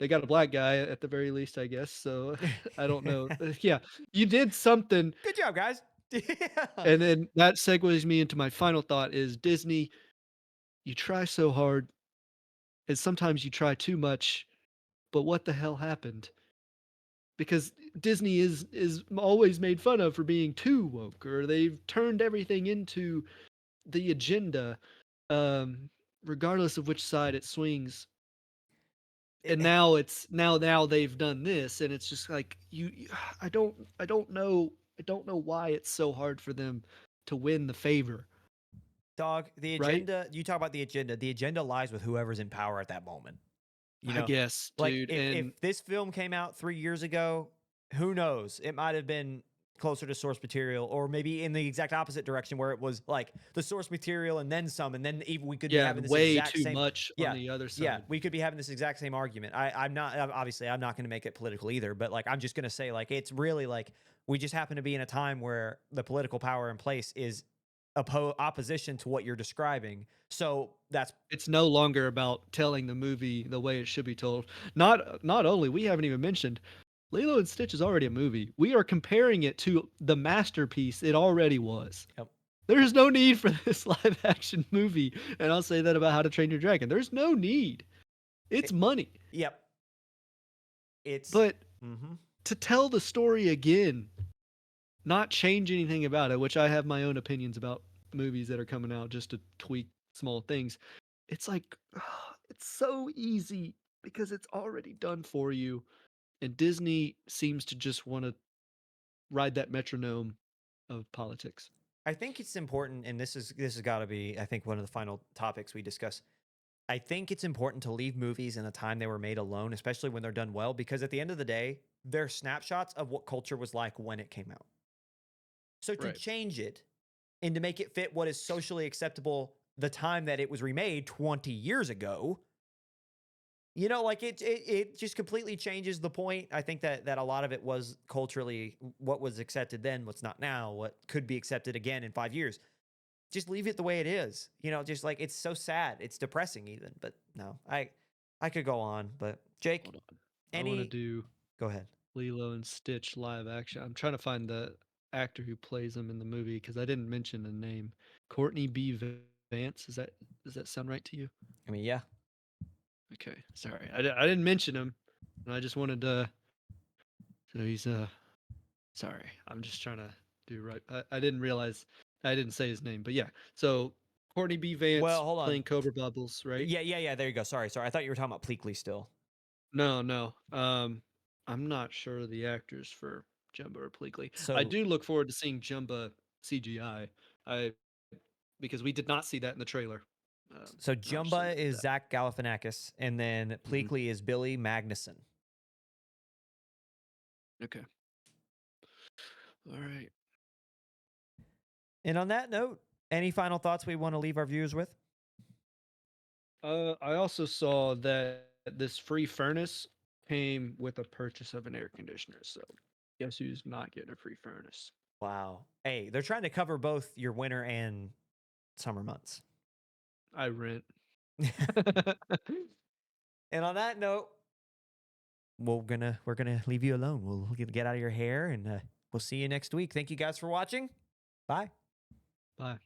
Speaker 2: they got a black guy at the very least, I guess. So I don't know. Yeah, you did something,
Speaker 1: Good job, guys. Yeah.
Speaker 2: and then that segues me into my final thought: is Disney. You try so hard, and sometimes you try too much. But what the hell happened? Because Disney is always made fun of for being too woke, or they've turned everything into the agenda, um, regardless of which side it swings. And
Speaker 1: It-
Speaker 2: now they've done this, and it's just like I don't know why it's so hard for them to win the favor,
Speaker 1: Dog, the
Speaker 2: right?
Speaker 1: agenda, you talk about the agenda. The agenda lies with whoever's in power at that moment. You
Speaker 2: I
Speaker 1: know,
Speaker 2: guess,
Speaker 1: like
Speaker 2: dude,
Speaker 1: if
Speaker 2: and
Speaker 1: this film came out 3 years ago, who knows? It might have been closer to source material, or maybe in the exact opposite direction where it was like the source material and then some, and then even we could be
Speaker 2: yeah,
Speaker 1: having
Speaker 2: and
Speaker 1: this
Speaker 2: way
Speaker 1: exact
Speaker 2: too
Speaker 1: same.
Speaker 2: much on
Speaker 1: Yeah,
Speaker 2: the other
Speaker 1: yeah,
Speaker 2: side.
Speaker 1: we could be having this exact same argument. Obviously I'm not going to make it political either, but like I'm just going to say like it's really like we just happen to be in a time where the political power in place is opposition to what you're describing. So that's
Speaker 2: It's no longer about telling the movie the way it should be told. Not only we haven't even mentioned Lilo and Stitch is already a movie. We are comparing it to the masterpiece it already was.
Speaker 1: yep,
Speaker 2: There's no need for this live action movie, and I'll say that about How to Train Your Dragon. There's no need. It's
Speaker 1: it,
Speaker 2: money.
Speaker 1: yep. It's
Speaker 2: But
Speaker 1: mm-hmm.
Speaker 2: to tell the story again, not change anything about it, which I have my own opinions about movies that are coming out just to tweak small things. It's like it's so easy because it's already done for you, and Disney seems to just want to ride that metronome of politics.
Speaker 1: I think it's important, and this has got to be, I think, one of the final topics we discuss. I think it's important to leave movies in the time they were made alone, especially when they're done well, because at the end of the day, they're snapshots of what culture was like when it came out. So to
Speaker 2: Right.
Speaker 1: change it and to make it fit what is socially acceptable the time that it was remade 20 years ago, like it just completely changes the point. I think that a lot of it was culturally what was accepted then, what's not now, what could be accepted again in 5 years. Just leave it the way it is. Just like it's so sad. It's depressing even. But no, I could go on. But Jake,
Speaker 2: Hold on. I want to do
Speaker 1: go ahead.
Speaker 2: Lilo and Stitch live action. I'm trying to find the actor who plays him in the movie because I didn't mention the name. Courtney B. Vance. Does that sound right to you?
Speaker 1: I mean, yeah.
Speaker 2: Okay, sorry, I didn't mention him, and I just wanted to. So he's sorry, I'm just trying to do right. I didn't realize I didn't say his name, but yeah. So Courtney B. Vance
Speaker 1: Well, hold on.
Speaker 2: playing Cobra Bubbles, right?
Speaker 1: Yeah. There you go. Sorry. I thought you were talking about Pleakley still.
Speaker 2: No. I'm not sure the actors for Jumba or Pleakley. I
Speaker 1: So
Speaker 2: do look forward to seeing Jumba CGI. I because we did not see that in the trailer.
Speaker 1: so
Speaker 2: I'm interested
Speaker 1: Jumba
Speaker 2: in
Speaker 1: is
Speaker 2: that.
Speaker 1: Zach Galifianakis, and then
Speaker 2: Mhm.
Speaker 1: Pleakley is Billy Magnuson.
Speaker 2: Okay. All right.
Speaker 1: And on that note, any final thoughts we want to leave our viewers with?
Speaker 2: I also saw that this free furnace came with a purchase of an air conditioner. So guess who's not getting a free furnace?
Speaker 1: Wow. Hey, they're trying to cover both your winter and summer months.
Speaker 2: I rent.
Speaker 1: And on that note, we're gonna leave you alone. We'll get out of your hair, and we'll see you next week. Thank you guys for watching. Bye.
Speaker 2: Bye.